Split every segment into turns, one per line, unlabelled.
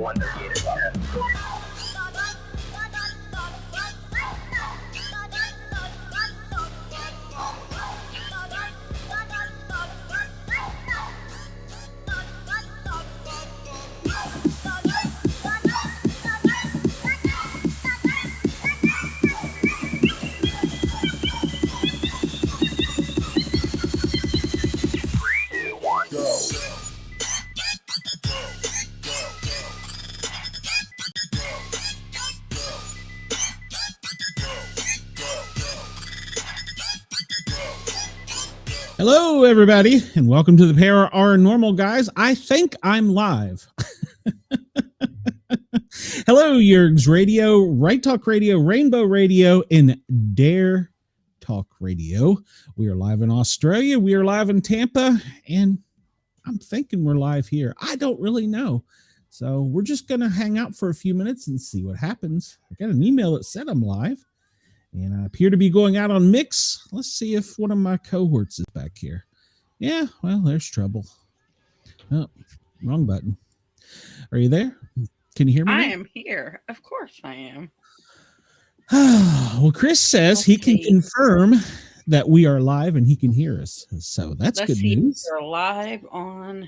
one they're getting at.
Hello, everybody, and welcome to the Para OR Normal Guyz. I think I'm live. Hello, Yergs Radio, Right Talk Radio, Rainbow Radio, and Dare Talk Radio. We are live in Australia. We are live in Tampa, and I'm thinking we're live here. I don't really know. So we're just going to hang out for a few minutes and see what happens. I got an email that said I'm live. And I appear to be going out on mix. Let's see if one of my cohorts is back here. Yeah, well, there's trouble. Oh, wrong button. Are you there? Can you hear me?
I am here. Of course I am.
Well, Chris says he can confirm that we are live and he can hear us. So that's good news.
We're live on.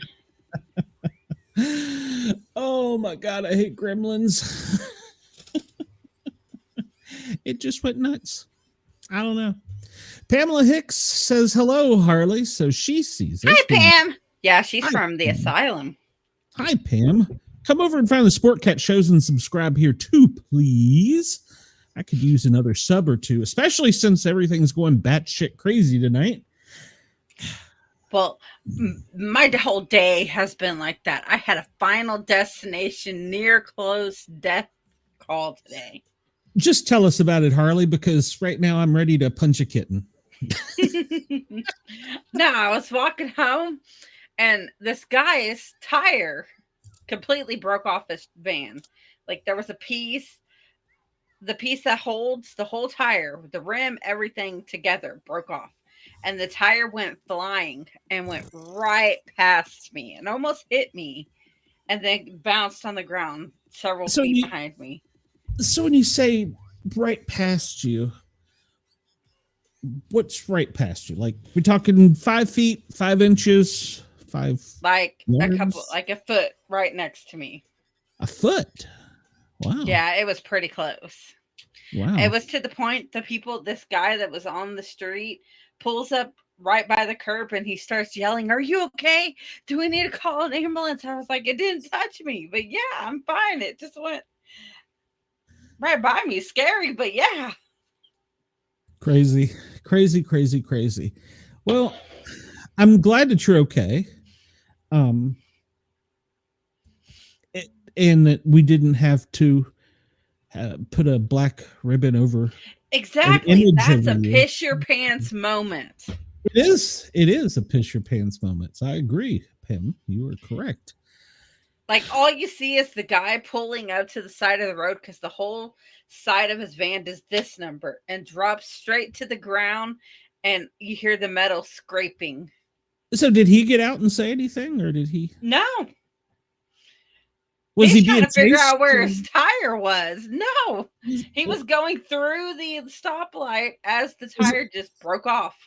Oh, my God. I hate gremlins. It just went nuts. I don't know. Pamela Hicks says hello, Harley. So she sees us.
Hi, Pam. Yeah, she's from the asylum.
Hi, Pam. Come over and find the Sport Cat shows and subscribe here too, please. I could use another sub or two, especially since everything's going batshit crazy tonight.
Well, my whole day has been like that. I had a Final Destination near close death call today.
Just tell us about it, Harley, because right now I'm ready to punch a kitten.
No, I was walking home and this guy's tire completely broke off his van. Like there was the piece that holds the whole tire, the rim, everything together broke off. And the tire went flying and went right past me and almost hit me and then bounced on the ground several feet behind me.
So when you say right past you, what's right past you? Like we're talking 5 feet, 5 inches, 5
like
yards?
A couple, like a foot right next to me.
A foot? Wow.
Yeah, it was pretty close.
Wow.
It was to the point this guy that was on the street pulls up right by the curb and he starts yelling, "Are you okay? Do we need to call an ambulance?" I was like, it didn't touch me, but yeah, I'm fine. It just went right by me. Scary, but yeah.
Crazy. Well, I'm glad that you're okay. And that we didn't have to put a black ribbon over.
Exactly. That's a piss your pants moment.
It is a piss your pants moment. I agree, Pam. You are correct.
Like all you see is the guy pulling up to the side of the road because the whole side of his van does this number and drops straight to the ground and you hear the metal scraping. So did he get out and say anything or did he? No. Was he trying to figure out where his tire was? No. He was going through the stoplight as the tire just broke off.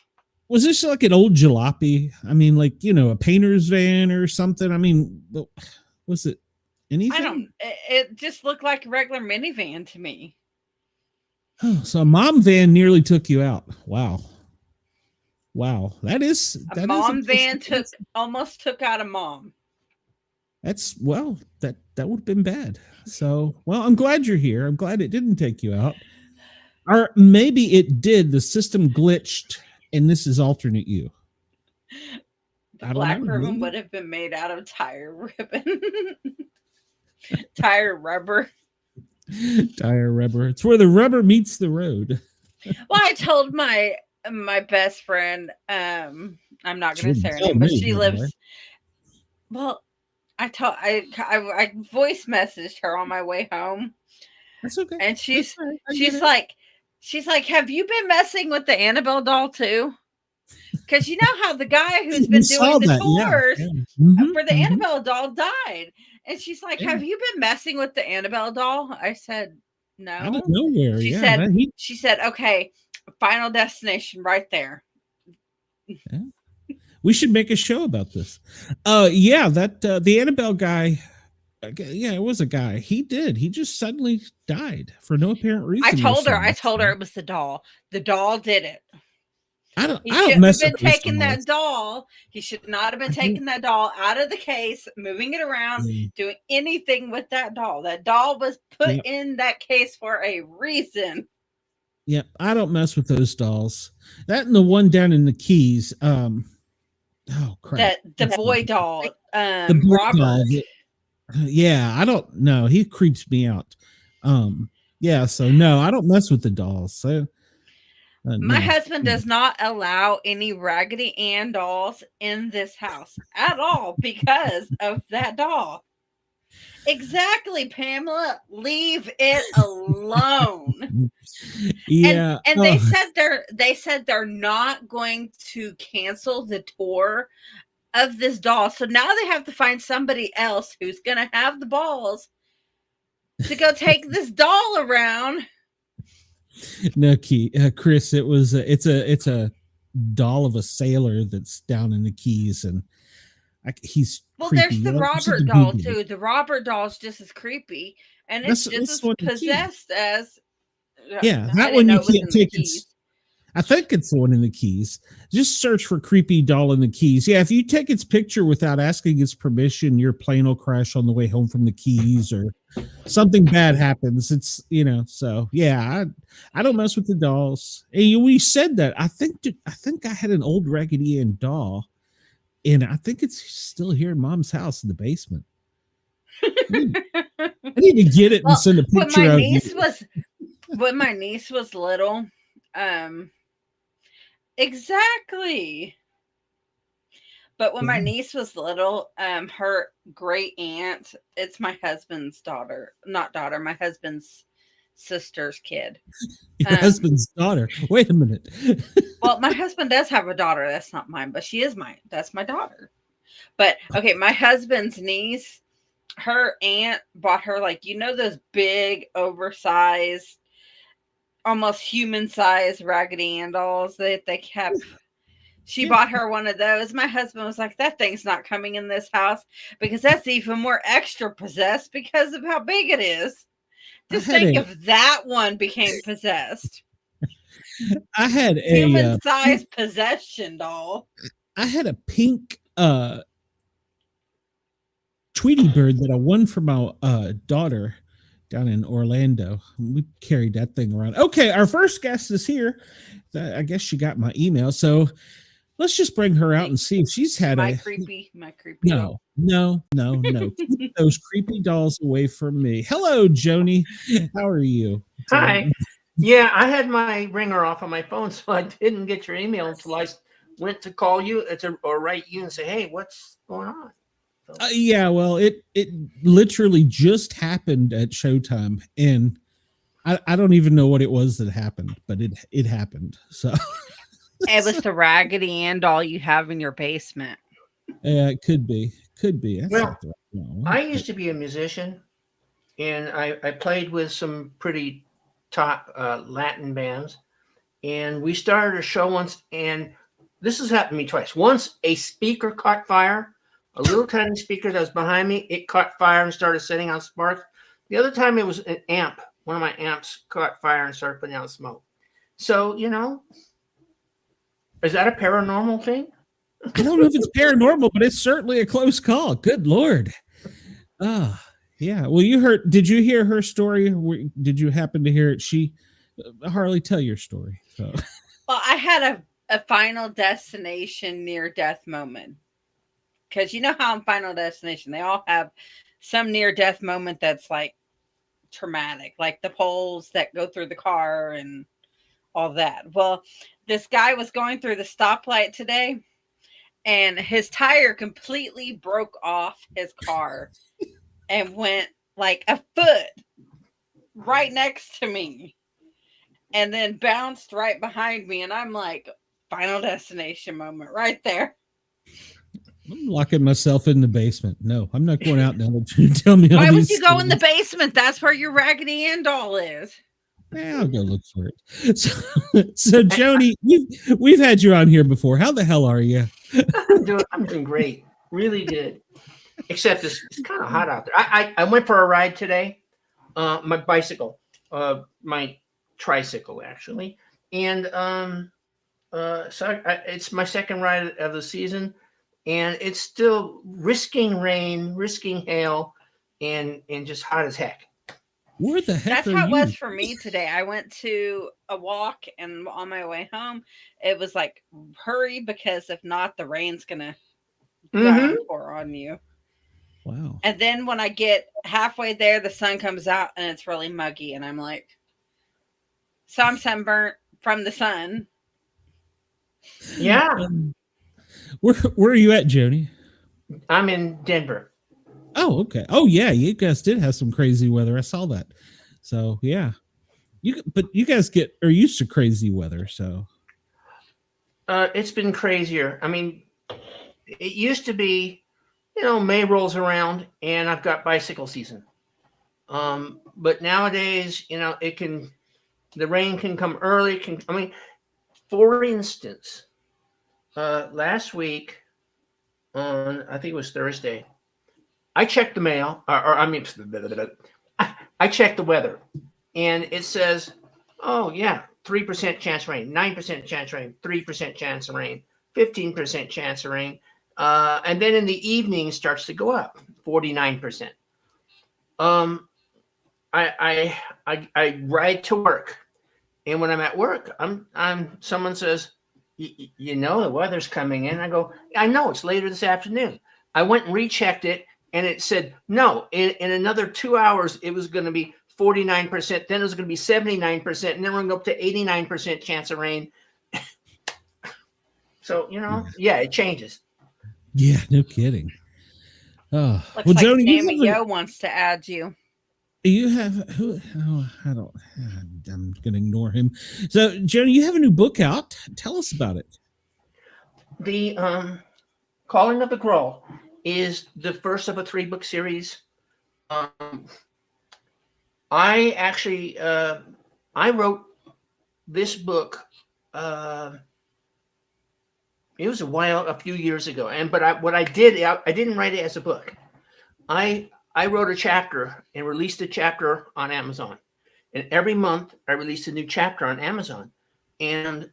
Was this like an old jalopy? I mean, like, a painter's van or something? I mean, was it anything?
It just looked like a regular minivan to me.
Oh, so a mom van nearly took you out. Wow. That
mom van almost took out a mom.
That would have been bad. So, well, I'm glad you're here. I'm glad it didn't take you out. Or maybe it did. The system glitched and this is alternate you.
The black ribbon would have been made out of tire ribbon. Tire rubber. It's where the rubber meets the road. Well, I told my best friend, I'm not going to say her name, but she lives. Right? Well, I voice messaged her on my way home.
That's okay.
And she's like, have you been messing with the Annabelle doll too? Because you know how the guy who's been doing the tours for the Annabelle doll died. And she's like,
Yeah.
"Have you been messing with the Annabelle doll?" I said,
Out of
"No."
nowhere.
She
Yeah.
said, "Okay, Final Destination right there."
Yeah. We should make a show about this. Yeah, that the Annabelle guy. Yeah, it was a guy. He did. He just suddenly died for no apparent
I
reason.
told her it was the doll. The doll did it. He
I don't
shouldn't have
mess with
been
those
taking that
dolls.
doll. He should not have been
I don't.
taking that doll out of the case, moving it around,
Yeah,
doing anything with that doll. That doll was put
yeah,
in that case for a reason.
yeah. I don't mess with those dolls. That and the one down in the Keys. Oh crap!
That the boy doll,
The boy doll.
Robert.
Yeah, I don't know. He creeps me out. Yeah. So no, I don't mess with the dolls. So
My
no.
husband does not allow any Raggedy Ann dolls in this house at all because of that doll. Exactly, Pamela. Leave it alone.
Yeah.
And they said they're not going to cancel the tour of this doll. So now they have to find somebody else who's going to have the balls to go take this doll around.
No, Chris. It's a doll of a sailor that's down in the Keys, and he's
Well,
creepy.
there's the
You should
Robert doll
Google it.
too. The Robert doll's just as creepy, and it's just
That's
as
one of the Keys.
possessed as.
Yeah,
I
that
didn't
one
know
you
it was
can't
in the
take.
Keys.
I think it's the one in the Keys. Just search for creepy doll in the Keys. Yeah, if you take its picture without asking its permission, your plane will crash on the way home from the Keys, or something bad happens. It's so yeah. I don't mess with the dolls. And we said that. I think I had an old Raggedy Ann doll, and I think it's still here in Mom's house in the basement. I need to get it and
Well,
send a
when
picture
my
of
niece
you.
was little, um, exactly. But when my
Yeah.
niece was little, her great aunt, it's my husband's daughter, not daughter, my husband's sister's kid.
Your husband's daughter. Wait a minute.
Well, my husband does have a daughter. That's not mine, but that's my daughter. But okay, my husband's niece, her aunt bought her those big, oversized, almost human sized Raggedy Ann dolls that they kept. She bought her one of those. My husband was like, "That thing's not coming in this house because that's even more extra possessed because of how big it is." Just think if that one became possessed.
I had a
Human sized possession doll.
I had a pink Tweety bird that I won for my daughter down in Orlando. We carried that thing around. Okay, our first guest is here. I guess she got my email, so let's just bring her out and see if she's had
my creepy
no,
doll.
no. Keep those creepy dolls away from me. Hello, Joni. How are you?
Hi. Yeah, I had my ringer off on my phone, so I didn't get your email until I went to call you or write you and say, "Hey, what's going on?" So.
Yeah, well, it literally just happened at Showtime, and I don't even know what it was that happened, but it happened. So
it was the Raggedy Ann doll you have in your basement.
Yeah, it could be. That's
well, I used to be a musician, and I played with some pretty top Latin bands, and we started a show once, and this has happened to me twice. Once a speaker caught fire, a little tiny speaker that was behind me, it caught fire and started setting out sparks. The other time it was an amp. One of my amps caught fire and started putting out smoke. So, is that a paranormal thing?
I don't know if it's paranormal, but it's certainly a close call. Good Lord. Yeah. Well, did you hear her story? Did you happen to hear it? Harley, tell your story. So.
Well, I had a Final Destination near death moment. Because you know how in Final Destination, they all have some near death moment that's like traumatic, like the poles that go through the car and all that. Well, this guy was going through the stoplight today, and his tire completely broke off his car and went like a foot right next to me and then bounced right behind me. And I'm like, Final Destination moment right there.
I'm locking myself in the basement. No, I'm not going out now. Tell me.
Why would you go in the basement? That's where your Raggedy Ann doll is.
Yeah, I'll go look for it. So Joni, we've had you on here before. How the hell are you?
I'm doing great. Really good. Except it's kind of hot out there. I went for a ride today. My bicycle, my tricycle actually, and so it's my second ride of the season, and it's still risking rain, risking hail, and just hot as heck.
Where the heck
That's
are
how it
you?
was for me today. I went to a walk, and on my way home, it was like, hurry, because if not, the rain's gonna pour on you.
Wow.
And then when I get halfway there, the sun comes out and it's really muggy, and I'm like, so I'm sunburnt from the sun.
Yeah.
Where are you at, Joni?
I'm in Denver.
Oh, okay. Oh, yeah. You guys did have some crazy weather. I saw that. So yeah, but you guys are used to crazy weather. So
It's been crazier. I mean, it used to be, May rolls around and I've got bicycle season. But nowadays, the rain can come early. For instance, last week on, I think it was Thursday, I checked the mail, I checked the weather, and it says, oh yeah, 3% chance of rain, 9% chance of rain, 3% chance of rain, 15% chance of rain, and then in the evening starts to go up, 49%. I ride to work, and when I'm at work, someone says, the weather's coming in. I go, I know, it's later this afternoon. I went and rechecked it, and it said, no, in another 2 hours, it was going to be 49%. Then it was going to be 79%. And then we're going to go up to 89% chance of rain. So, it changes.
Yeah, no kidding. Oh,
looks like Joni, Sammy Yo wants to add you.
You have who? Oh, I'm going to ignore him. So, Joni, you have a new book out. Tell us about it.
The Calling of the Grull is the first of a 3-book series. I actually I wrote this book. It was a few years ago, what I did, I didn't write it as a book. I wrote a chapter and released a chapter on Amazon, and every month I released a new chapter on Amazon, and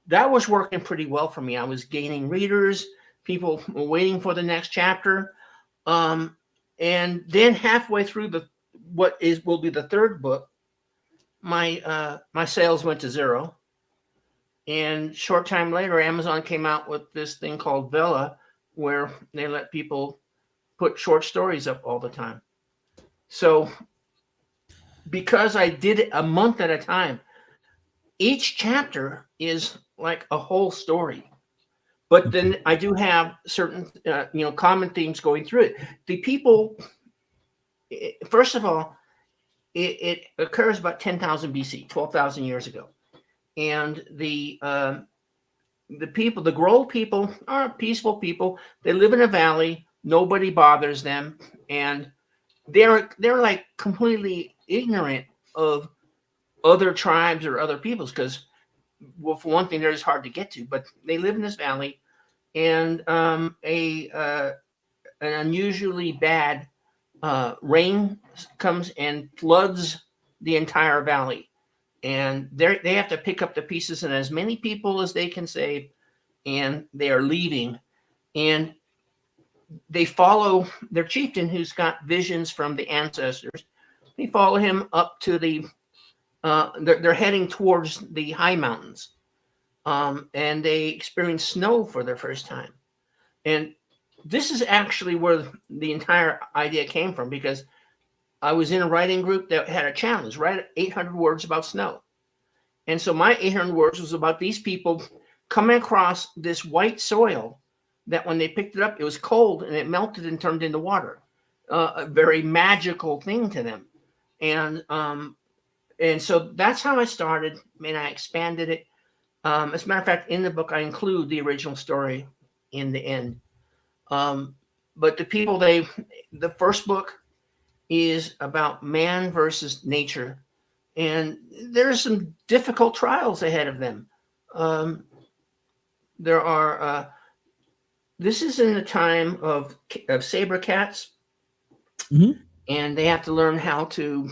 that was working pretty well for me. I was gaining readers. People were waiting for the next chapter, and then halfway through will be the third book, my sales went to zero. And short time later, Amazon came out with this thing called Vella, where they let people put short stories up all the time. So because I did it a month at a time, each chapter is like a whole story. But then I do have certain, common themes going through it. The people, first of all, it occurs about 10,000 BC, 12,000 years ago. And the people, the Grull people, are peaceful people. They live in a valley. Nobody bothers them, and they're like completely ignorant of other tribes or other peoples because, well, for one thing, they're just hard to get to. But they live in this valley, and an unusually bad rain comes and floods the entire valley. And they have to pick up the pieces and as many people as they can save, and they are leaving. And they follow their chieftain, who's got visions from the ancestors. They follow him up to they're heading towards the high mountains, and they experience snow for their first time. And this is actually where the entire idea came from, because I was in a writing group that had a challenge, write 800 words about snow. And so my 800 words was about these people coming across this white soil that when they picked it up, it was cold and it melted and turned into water. A very magical thing to them. And so that's how I started, and I expanded it. As a matter of fact, in the book, I include the original story in the end. But the first book is about man versus nature, and there's some difficult trials ahead of them. Um, there are. This is in the time of saber cats,
Mhm.
and they have to learn how to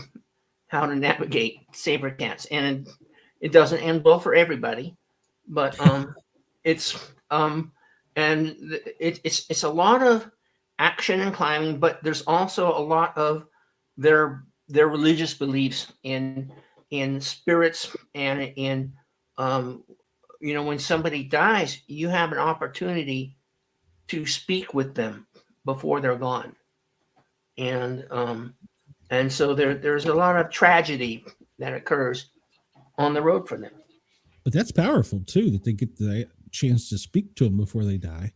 navigate saber cats, and it doesn't end well for everybody. But it's and it's a lot of action and climbing, but there's also a lot of their religious beliefs in spirits and in um, when somebody dies, you have an opportunity to speak with them before they're gone, and so there's a lot of tragedy that occurs on the road for them.
But that's powerful too, that they get the chance to speak to them before they die.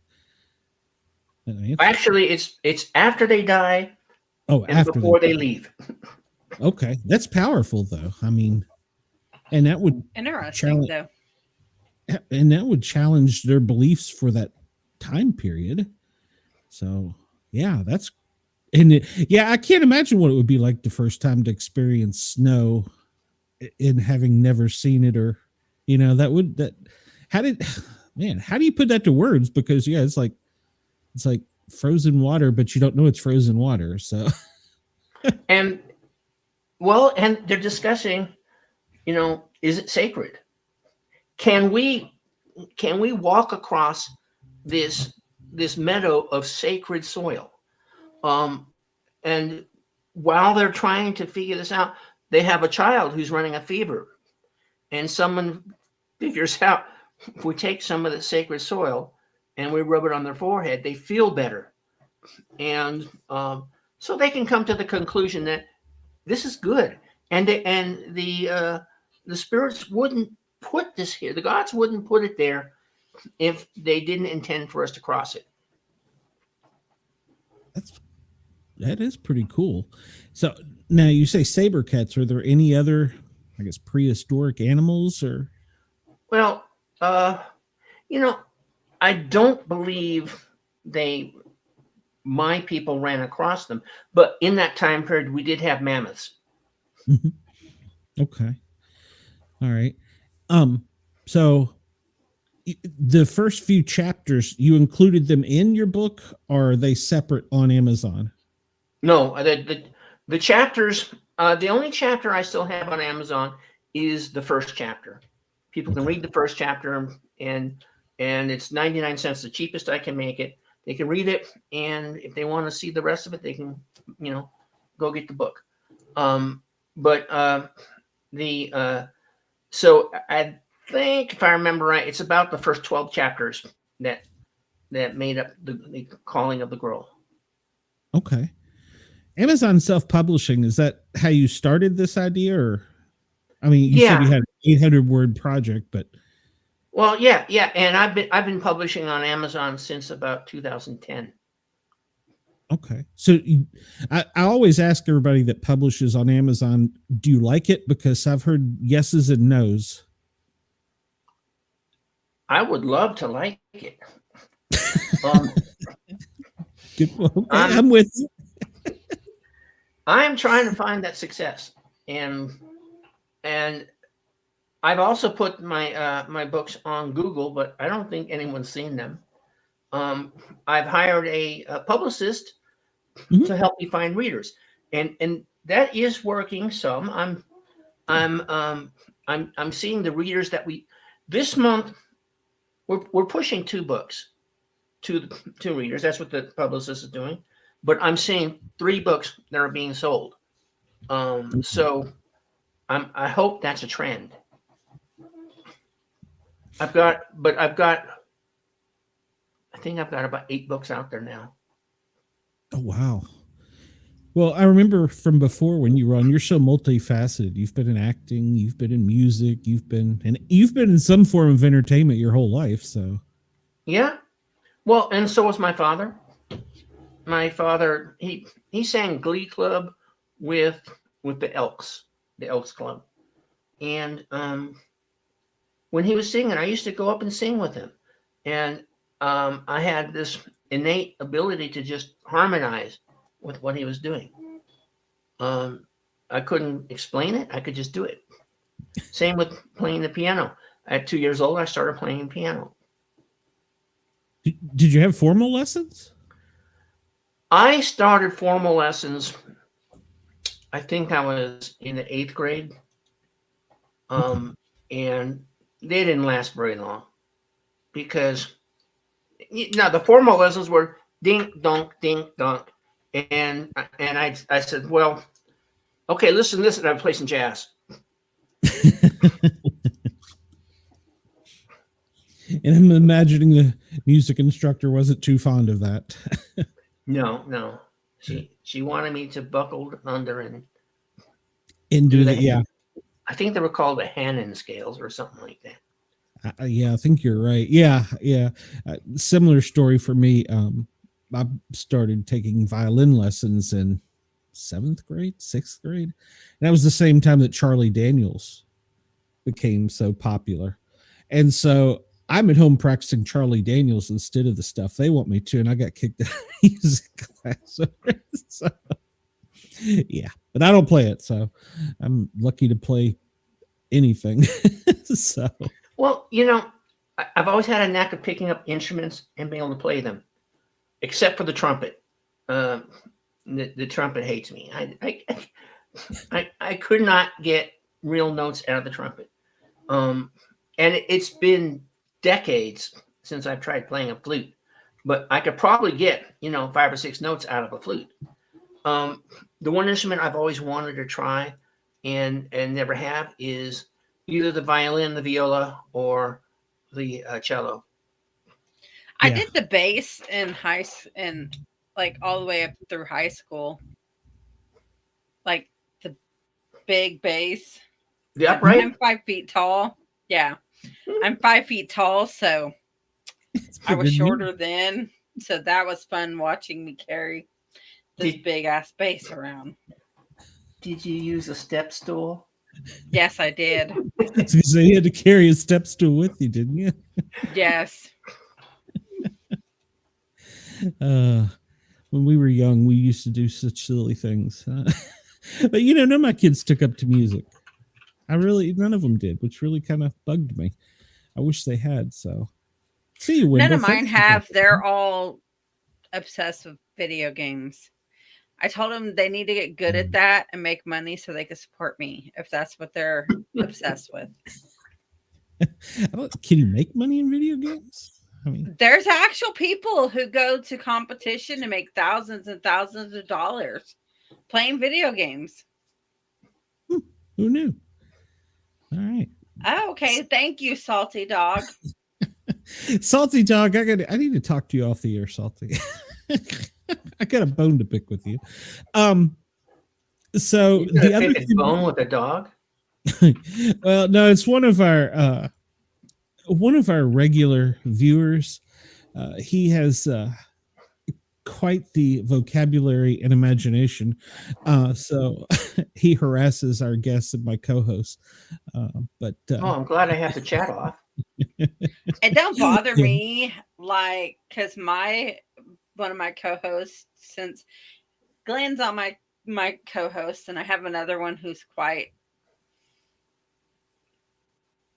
Actually, it's after they die
Oh,
and
after
before they leave.
Okay, that's powerful though. I mean, and that would
Interesting,
challenge,
though.
and that would challenge their beliefs for that time period. So, yeah, that's yeah, I can't imagine what it would be like the first time to experience snow in having never seen it, or that how did man, how do you put that to words? Because yeah, it's like frozen water, but you don't know it's frozen water. So
And they're discussing, is it sacred? Can we walk across this meadow of sacred soil? Um, and while they're trying to figure this out, they have a child who's running a fever, and someone figures out, if we take some of the sacred soil and we rub it on their forehead, they feel better, and so they can come to the conclusion that this is good, and the spirits wouldn't put this here. The gods wouldn't put it there if they didn't intend for us to cross it.
that is pretty cool. So now you say saber cats. Are there any other, I guess, prehistoric animals or?
Well, I don't believe my people ran across them, but in that time period, we did have mammoths.
Okay. All right. So the first few chapters, you included them in your book, or are they separate on Amazon?
No, the chapters. The only chapter I still have on Amazon is the first chapter. People can read the first chapter, and it's 99 cents, the cheapest I can make it. They can read it, and if they want to see the rest of it, they can, go get the book. But so I think, if I remember right, it's about the first 12 chapters that made up the calling of the Grull.
Okay. Amazon self-publishing, is that how you started this idea? Or, I mean, you said you had an 800-word project, but
well, yeah, and I've been publishing on Amazon since about 2010.
okay. So I always ask everybody that publishes on Amazon, do you like it? Because I've heard yeses and nos.
I would love to like it.
Good. Okay, I'm with you.
I'm trying to find that success, and I've also put my books on Google, but I don't think anyone's seen them. I've hired a publicist to help me find readers, and that is working some. I'm seeing the readers that this month we're pushing 2 books to readers. That's what the publicist is doing, but I'm seeing 3 books that are being sold. So I hope that's a trend. I think I've got about 8 books out there now.
Oh, wow. Well, I remember from before when you were on, you're so multifaceted. You've been in acting, you've been in music, you've been in some form of entertainment your whole life. So
yeah, well, and so was my father. My father, he sang Glee Club with the Elks Club, and when he was singing, I used to go up and sing with him, and I had this innate ability to just harmonize with what he was doing. I couldn't explain it. I could just do it. Same with playing the piano. At 2 years old, I started playing piano.
Did you have formal lessons?
I started formal lessons, I think I was in the 8th grade. And they didn't last very long because the formal lessons were dink dunk dink dunk, and I said, well, okay, listen, and I play some jazz.
And I'm imagining the music instructor wasn't too fond of that.
No, she wanted me to buckle under and
do that. Yeah,
I think they were called the Hannon scales or something like that.
Yeah, I think you're right. Yeah. Similar story for me. I started taking violin lessons in 7th grade, 6th grade. And that was the same time that Charlie Daniels became so popular. And so I'm at home practicing Charlie Daniels instead of the stuff they want me to. And I got kicked out of music class. So, yeah, but I don't play it. So I'm lucky to play anything. So,
well, I've always had a knack of picking up instruments and being able to play them, except for the trumpet. The trumpet hates me. I could not get real notes out of the trumpet. And it's been decades since I've tried playing a flute, but I could probably get 5 or 6 notes out of a flute. The one instrument I've always wanted to try and never have is either the violin, the viola, or the cello.
I did the bass in and like all the way up through high school, like the big bass.
The upright.
I'm 5 feet tall. Yeah, I'm 5 feet tall, so I was shorter then. So that was fun watching me carry this big ass bass around.
Did you use a step stool?
Yes, I did.
So you had to carry a step stool with you, didn't you?
Yes.
When we were young, we used to do such silly things. But none of my kids took up to music. None of them did, which really kind of bugged me. I wish they had. So, see you, Wendell.
None of mine have. They're all obsessed with video games. I told them they need to get good at that and make money so they can support me if that's what they're obsessed with.
Can you make money in video games? I mean,
there's actual people who go to competition and make thousands and thousands of dollars playing video games.
Who knew? All right.
Oh, okay. Thank you, Salty Dog.
Salty Dog, I need to talk to you off the air, Salty. I got a bone to pick with you. So the other
bone with a dog.
Well, no, it's one of our regular viewers. He has quite the vocabulary and imagination. So he harasses our guests and my co-hosts. But
I'm glad I have to chat off.
It don't bother me, like, because one of my co-hosts, since Glenn's on my co-host, and I have another one who's quite,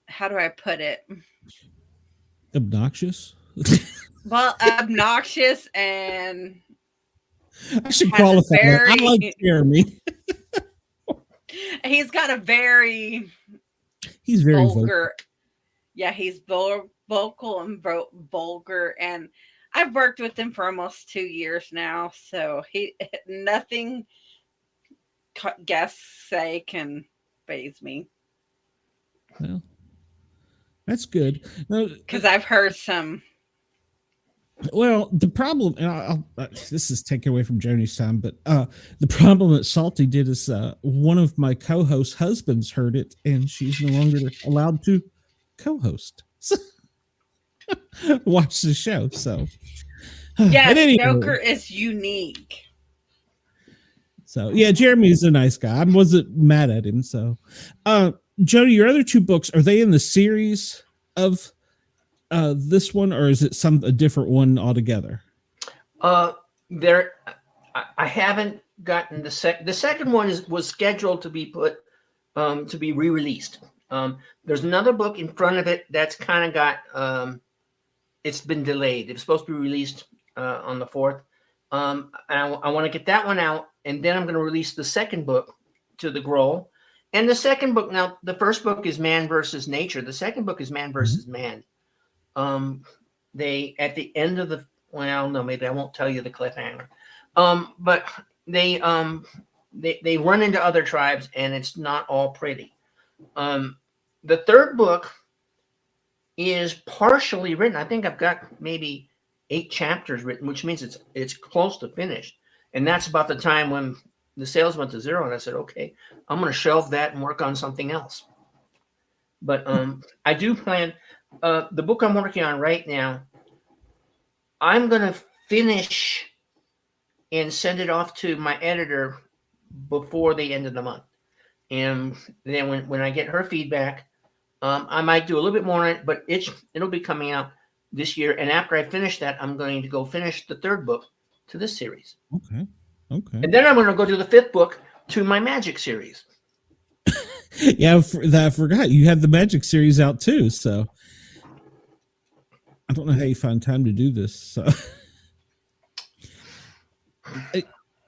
how do I put it?
Obnoxious.
Well, obnoxious, and
I should qualify. I like Jeremy.
He's got a very.
He's very
vulgar. Yeah, he's vocal and vulgar, and I've worked with him for almost 2 years now, so nothing guests say can faze me.
Well, that's good.
Because I've heard some.
Well, the problem, and this is taken away from Joni's time, but the problem that Salty did is one of my co-host husbands heard it, and she's no longer allowed to co-host. Watch the show. So,
yeah, Joker is unique.
So, yeah, Jeremy's a nice guy. I wasn't mad at him. So, Joni, your other 2 books, are they in the series of this one, or is it a different one altogether?
There, I haven't gotten the second one was scheduled to be put to be re-released. There's another book in front of it that's kind of got it's been delayed. It was supposed to be released on the 4th. And I want to get that one out, and then I'm going to release the second book to the Grull. And the second book, now the first book is Man versus Nature. The second book is Man versus Man. They at the end of the, well, no, maybe I won't tell you the cliffhanger. But they run into other tribes, and it's not all pretty. The third book is partially written. I think I've got maybe 8 chapters written, which means it's close to finished. And that's about the time when the sales went to 0, and I said, okay, I'm going to shelve that and work on something else. But I do plan the book I'm working on right now. I'm going to finish and send it off to my editor before the end of the month. And then when I get her feedback, I might do a little bit more on it, but it'll be coming out this year. And after I finish that, I'm going to go finish the third book to this series.
Okay.
And then I'm going to go do the 5th book to my Magic series.
Yeah, I forgot you had the Magic series out too. So I don't know how you find time to do this. So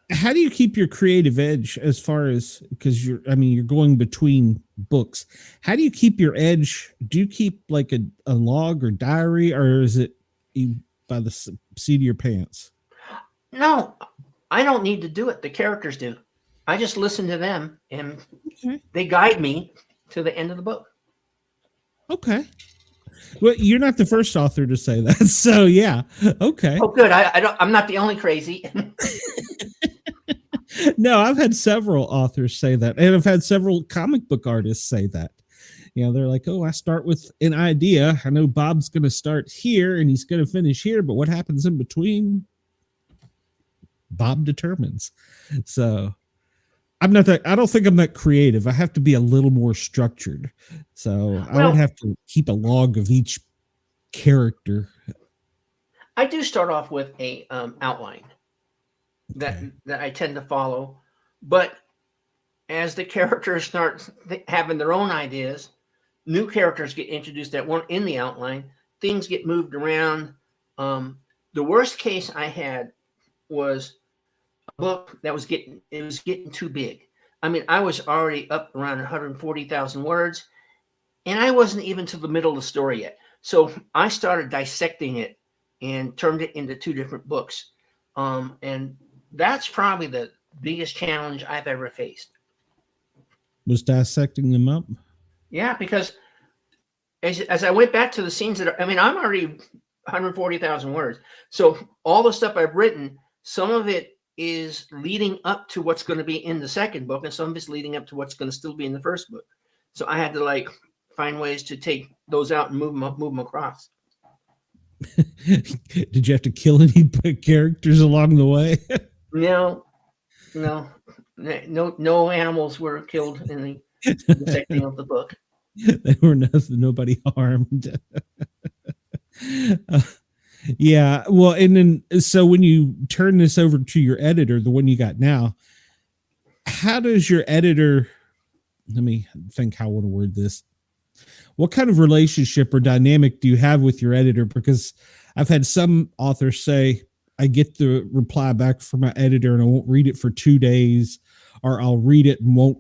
how do you keep your creative edge as far as, because you're going between books. How do you keep your edge? Do you keep like a log or diary, or is it by the seat of your pants?
No, I don't need to do it. The characters do. I just listen to them, and they guide me to the end of the book.
Okay. Well, you're not the first author to say that. So yeah. Okay.
Oh, good. I'm not the only crazy.
No, I've had several authors say that, and I've had several comic book artists say that. They're like, oh, I start with an idea. I know Bob's going to start here and he's going to finish here, but what happens in between, Bob determines. So I don't think I'm that creative. I have to be a little more structured. So I would have to keep a log of each character.
I do start off with a outline that I tend to follow, but as the characters start having their own ideas, new characters get introduced that weren't in the outline. Things get moved around. The worst case I had was a book that was getting too big. I mean, I was already up around 140,000 words, and I wasn't even to the middle of the story yet. So I started dissecting it and turned it into 2 different books. And that's probably the biggest challenge I've ever faced.
Was dissecting them up?
Yeah, because as I went back to the scenes I'm already 140,000 words. So all the stuff I've written, some of it is leading up to what's going to be in the second book, and some of it's leading up to what's going to still be in the first book. So I had to find ways to take those out and move them across.
Did you have to kill any characters along the way?
No animals were killed in the second of the book.
They were nobody harmed. Yeah. Well, and then, so when you turn this over to your editor, the one you got now, how does your editor, let me think how I want to word this. What kind of relationship or dynamic do you have with your editor? Because I've had some authors say, I get the reply back from my editor and I won't read it for 2 days, or I'll read it and won't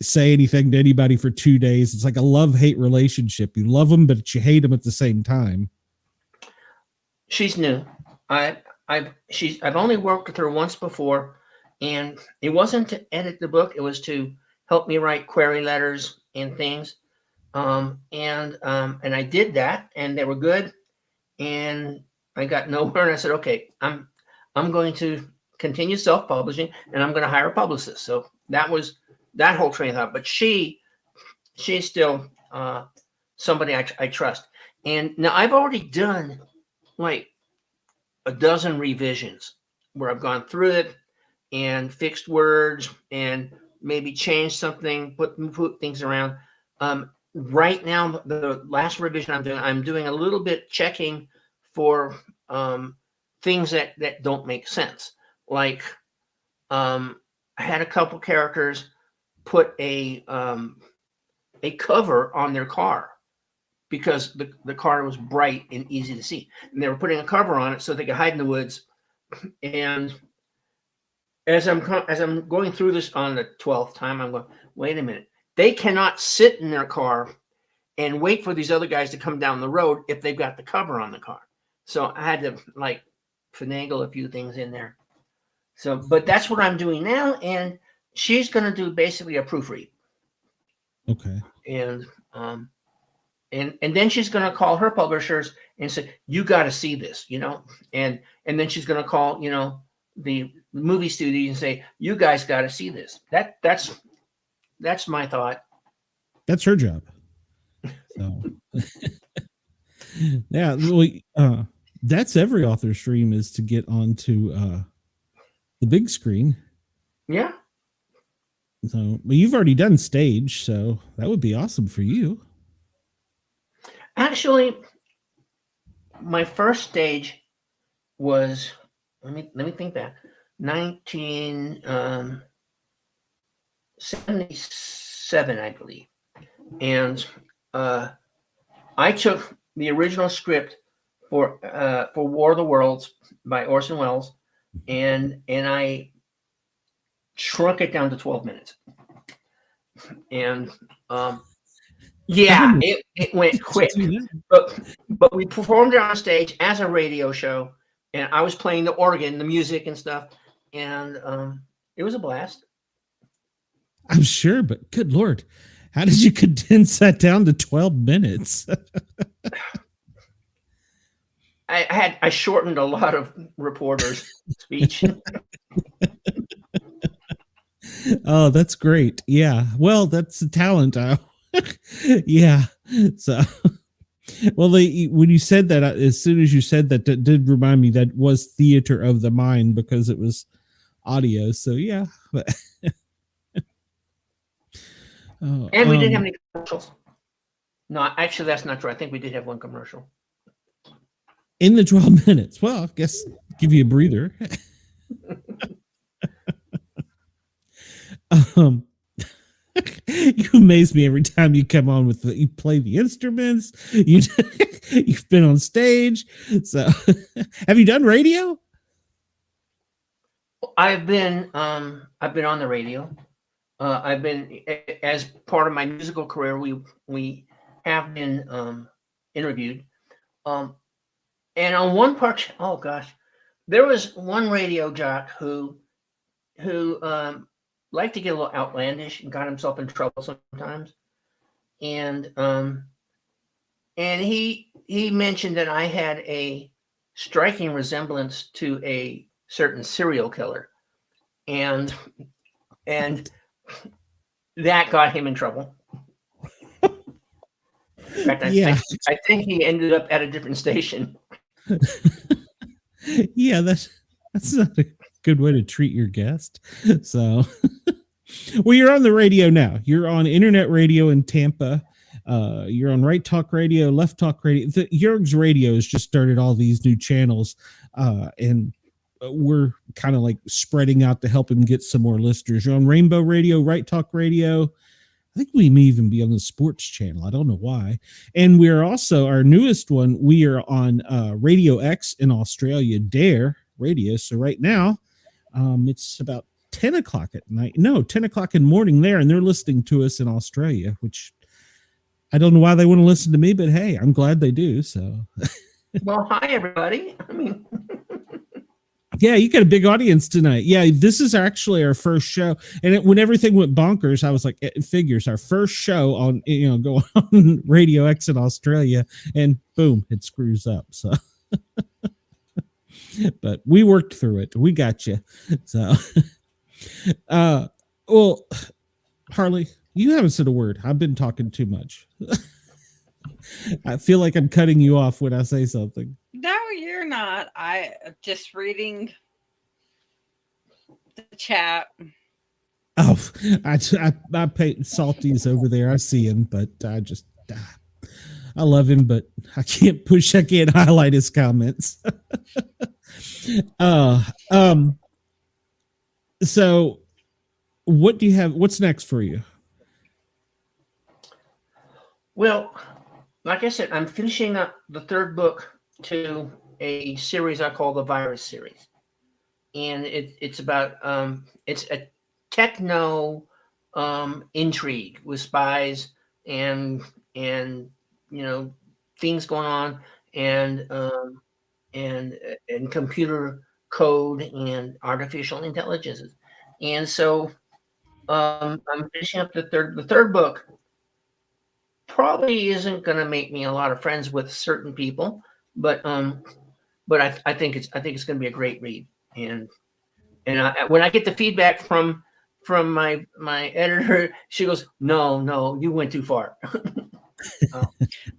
say anything to anybody for 2 days. It's like a love-hate relationship. You love them, but you hate them at the same time.
She's new. I've only worked with her once before, and it wasn't to edit the book. It was to help me write query letters and things. And I did that, and they were good. And I got nowhere, and I said, okay, I'm going to continue self-publishing, and I'm going to hire a publicist. So that was that whole train of thought. But she's still somebody I trust. And now I've already done like a dozen revisions where I've gone through it and fixed words and maybe changed something, put things around. Right now, the last revision I'm doing a little bit checking for things that don't make sense. Like I had a couple characters put a cover on their car because the car was bright and easy to see, and they were putting a cover on it so they could hide in the woods. And as I'm going through this on the 12th time, I'm going, wait a minute, they cannot sit in their car and wait for these other guys to come down the road if they've got the cover on the car. So I had to like finagle a few things in there. So, but that's what I'm doing now, and she's going to do basically a proofread.
Okay.
And then she's going to call her publishers and say, you got to see this, and then she's going to call, the movie studio and say, you guys got to see this. That's my thought.
That's her job. So yeah, well, that's every author's dream, is to get onto the big screen.
Yeah.
So, but you've already done stage, so that would be awesome for you.
Actually, my first stage was, let me think back, 1977, I believe. And I took the original script for War of the Worlds by Orson Welles, and I shrunk it down to 12 minutes. And yeah, it went quick. But we performed it on stage as a radio show, and I was playing the organ, the music and stuff, and it was a blast.
I'm sure, but good Lord, how did you condense that down to 12 minutes?
I shortened a lot of reporters' speech.
Oh, that's great. Yeah. Well, that's the talent. Yeah. So, well, when you said that, as soon as you said that, that did remind me that was theater of the mind, because it was audio. So yeah. Oh,
and we didn't have any commercials. No, actually, that's not true. I think we did have one commercial.
In the 12 minutes. Well, I guess give you a breather. You amaze me every time you come on with you play the instruments. You've been on stage. So have you done radio?
I've been on the radio. I've been, as part of my musical career, we have been interviewed. And on one part, oh gosh, there was one radio jock who liked to get a little outlandish and got himself in trouble sometimes. And he mentioned that I had a striking resemblance to a certain serial killer, and that got him in trouble. In fact, I think he ended up at a different station.
Yeah, that's not a good way to treat your guest. So, well, you're on the radio now. You're on internet radio in Tampa. You're on Right Talk Radio, Left Talk Radio. Jörg's Radio has just started all these new channels, and we're kind of like spreading out to help him get some more listeners. You're on Rainbow Radio, Right Talk Radio. I think we may even be on the sports channel. I don't know why. And we're also, our newest one, we are on Radio X in Australia, Dare Radio. So right now, it's about 10 o'clock at night. No, 10 o'clock in the morning there. And they're listening to us in Australia, which I don't know why they want to listen to me, but hey, I'm glad they do. So,
well, hi, everybody.
Yeah, you got a big audience tonight. Yeah, this is actually our first show. And when everything went bonkers, I was like, it figures our first show on, go on Radio X in Australia, and boom, it screws up. So, but we worked through it. We got you. So, well, Harley, you haven't said a word. I've been talking too much. I feel like I'm cutting you off when I say something.
No, you're not. I just reading the chat.
Oh, I pay Salty's over there. I see him, but I love him, but I can't highlight his comments. uh, so what do you have? What's next for you?
Well, like I said, I'm finishing up the third book to a series I call the Virus series, and it's about it's a techno intrigue with spies and and you know things going on and and and computer code and artificial intelligences, and so I'm finishing up the third book. Probably isn't going to make me a lot of friends with certain people, but I think it's going to be a great read. And when I get the feedback from my editor, she goes, no, you went too far.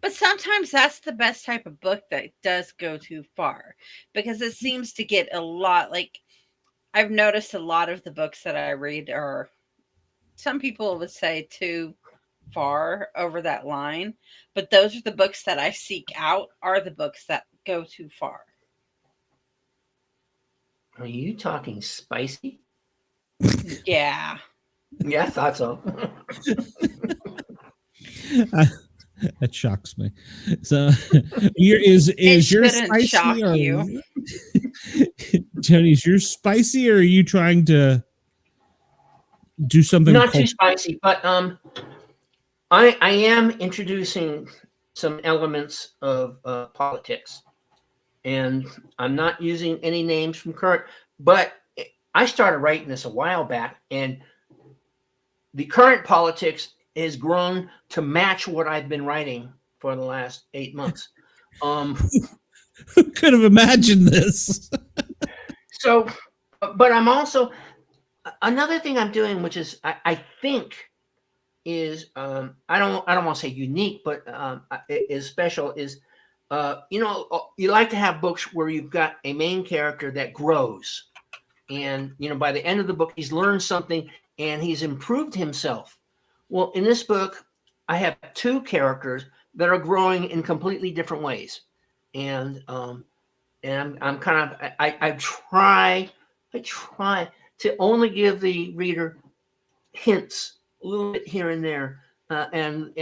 But sometimes that's the best type of book that does go too far, because it seems to get a lot, like, I've noticed a lot of the books that I read are, some people would say, too far over that line, but those are the books that I seek out, are the books that go too far.
Are you talking spicy?
Yeah.
Yeah, I thought so.
That shocks me. So, is
It
your
shouldn't shock
spicy or
you.
Joni? Is yours spicy, or are you trying to do something?
Not too spicy, but I am introducing some elements of politics, and I'm not using any names from current. But I started writing this a while back, and the current politics has grown to match what I've been writing for the last 8 months.
Who could have imagined this?
So, but I'm also another thing I'm doing, which is I think is I don't want to say unique, but is special. Is you like to have books where you've got a main character that grows, and by the end of the book he's learned something and he's improved himself. Well, in this book, I have two characters that are growing in completely different ways, and I'm kind of I try to only give the reader hints a little bit here and there, and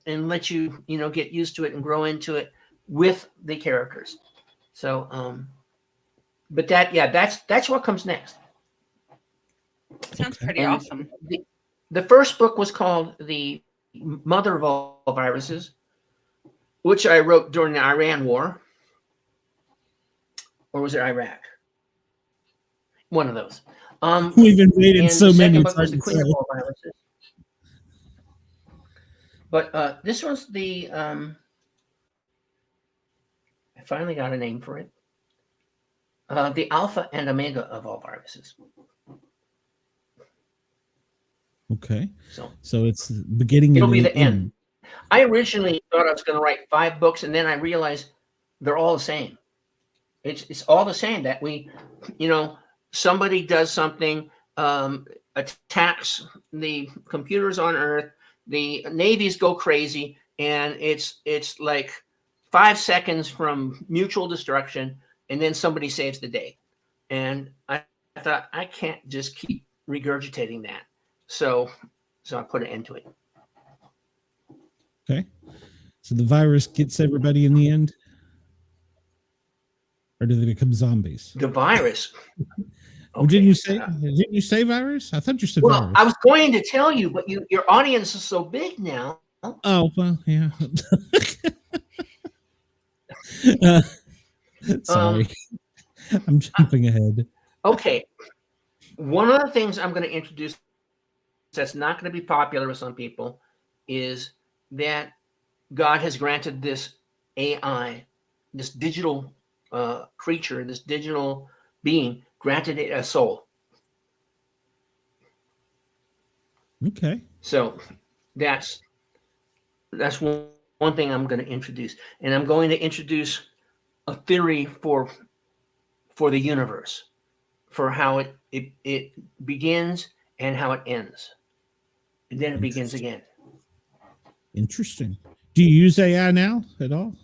let you get used to it and grow into it with the characters. So, but that's what comes next.
Sounds pretty
And
awesome.
the first book was called The Mother of All Viruses, which I wrote during the Iran War. Or was it Iraq? One of those.
We've invaded
and
so
the
many.
second
It's
book was
hard
The
to
Queen of
say.
All Viruses. But this was the I finally got a name for it. The Alpha and Omega of all viruses.
Okay,
So
it's the beginning
it'll
and
be
the
the end. I originally thought I was going to write 5 books, and then I realized they're all the same. It's all the same. That somebody does something, attacks the computers on Earth, the navies go crazy, and it's like 5 seconds from mutual destruction, and then somebody saves the day. And I thought, I can't just keep regurgitating that, so I put an end to it.
Okay, so the virus gets everybody in the end, or do they become zombies?
The virus.
Okay. Didn't you say virus? I thought you said
well,
virus.
I was going to tell you, but your audience is so big now.
Oh, well, yeah. Sorry. I'm jumping ahead.
Okay. One of the things I'm going to introduce that's not going to be popular with some people is that God has granted this AI, this digital creature, this digital being, granted it a soul.
Okay.
So that's one thing I'm going to introduce, and I'm going to introduce a theory for the universe, for how it begins and how it ends, and then it begins again.
Interesting. Do you use AI now at all?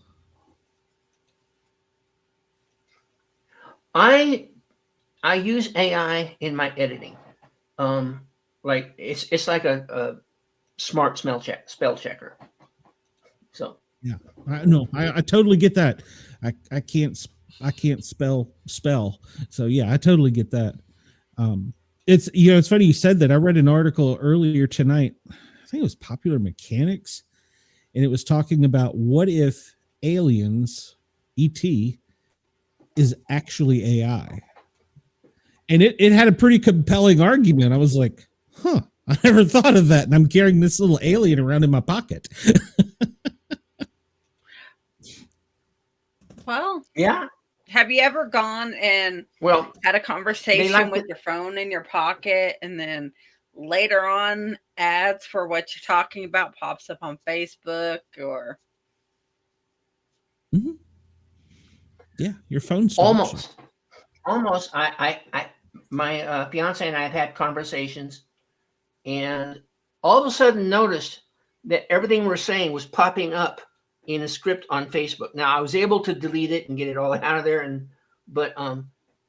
I use AI in my editing. Like it's like a smart spell checker. So
Yeah, I totally get that. I can't spell, so yeah, I totally get that. It's it's funny you said that. I read an article earlier tonight. I think it was Popular Mechanics, and it was talking about what if aliens, ET, is actually AI, and it had a pretty compelling argument. I was like, huh, I never thought of that, and I'm carrying this little alien around in my pocket.
Well,
yeah.
have you ever gone and
Well,
had a
they
conversation
like
with
to,
your phone in your pocket, and then later on ads for what you're talking about pops up on Facebook or
Mhm. Yeah, your phone stalks you.
almost. My fiance and I have had conversations, and all of a sudden noticed that everything we're saying was popping up in a script on Facebook. Now I was able to delete it and get it all out of there, but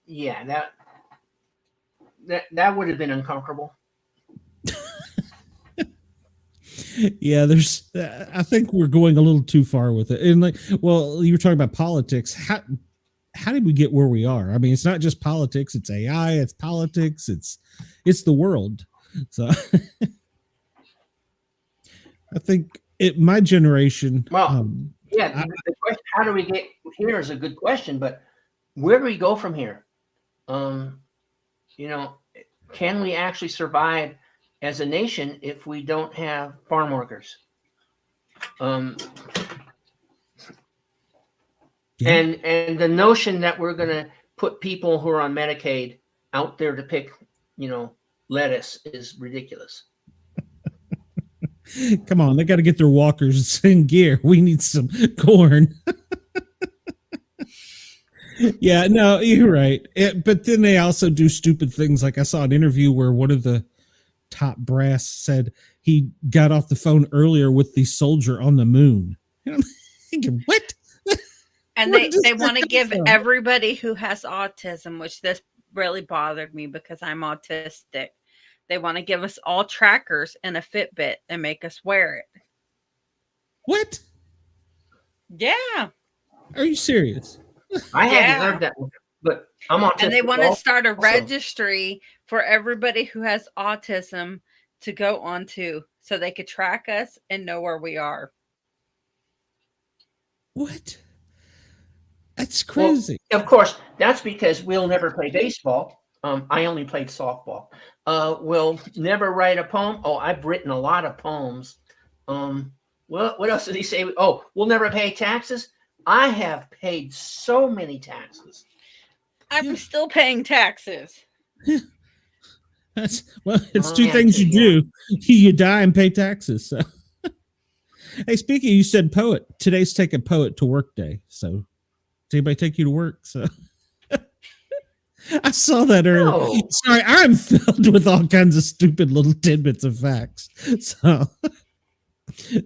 yeah, that would have been uncomfortable.
Yeah, there's I think we're going a little too far with it. And like, well, you were talking about politics. How did we get where we are? I mean, it's not just politics, it's AI, it's politics, it's the world. So I think my generation,
Well, yeah,
I,
the question, how do we get here is a good question, but where do we go from here? Um, you know, can we actually survive as a nation if we don't have farm workers? Um,
yeah.
and the notion that we're going to put people who are on Medicaid out there to pick, lettuce is ridiculous.
Come on, they got to get their walkers in gear. We need some corn. Yeah, no, you're right. But then they also do stupid things. Like I saw an interview where one of the top brass said he got off the phone earlier with the soldier on the moon. And I'm thinking, what?
and
Where does
they
that
want to
come
give
from?
everybody who has autism, which this really bothered me because I'm autistic. They want to give us all trackers and a Fitbit and make us wear it.
What?
Yeah.
Are you serious?
I hadn't
Yeah.
heard that one, but I'm
And they
autistic
want to start a
also.
registry for everybody who has autism to go onto so they could track us and know where we are.
What? That's
Well,
crazy.
of course, that's because we'll never play baseball. I only played softball. We'll never write a poem. Oh, I've written a lot of poems. What else did he say? Oh, we'll never pay taxes. I have paid so many taxes.
I'm
Yeah.
still paying taxes.
It's
Oh,
two
yeah,
things you
yeah.
do. You die and pay taxes. So hey, speaking, you said poet. Today's Take a Poet to Work Day. So does anybody take you to work? So I saw that earlier.
No,
Sorry, I'm filled with all kinds of stupid little tidbits of facts. So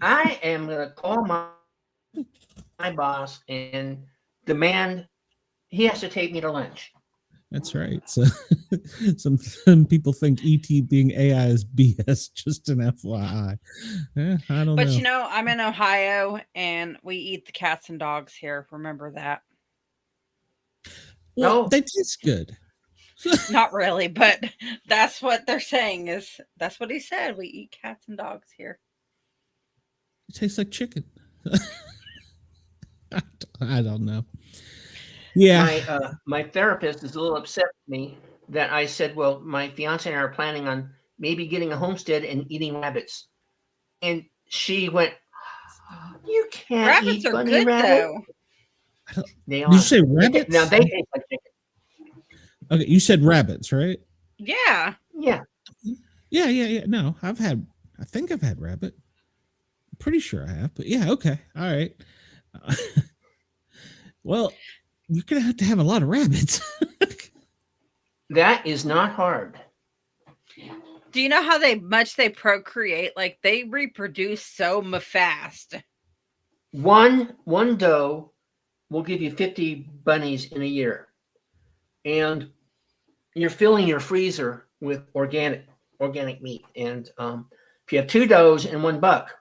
I am going to call my boss and demand he has to take me to lunch.
that's right. So some people think ET being AI is BS. Just an FYI. I don't
But
know.
I'm in Ohio and we eat the cats and dogs here. Remember that?
Well,
No,
they taste good.
Not really, but that's what they're saying is that's what he said. We eat cats and dogs here.
It tastes like chicken. I don't know. Yeah.
my therapist is a little upset with me that I said, well, my fiance and I are planning on maybe getting a homestead and eating rabbits. And she went, you can't
Rabbits
eat
are
bunny
good
rabbit.
Did
They
you
are.
say rabbits?
Now they taste like chicken.
Okay, you said rabbits, right?
Yeah.
Yeah.
Yeah. No, I think I've had rabbit. I'm pretty sure I have, but yeah, okay. All right. Well, you're going to have a lot of rabbits.
That is not hard.
Do you know how much they procreate? Like they reproduce so fast.
One doe will give you 50 bunnies in a year. and you're filling your freezer with organic meat. And if you have 2 does and 1 buck,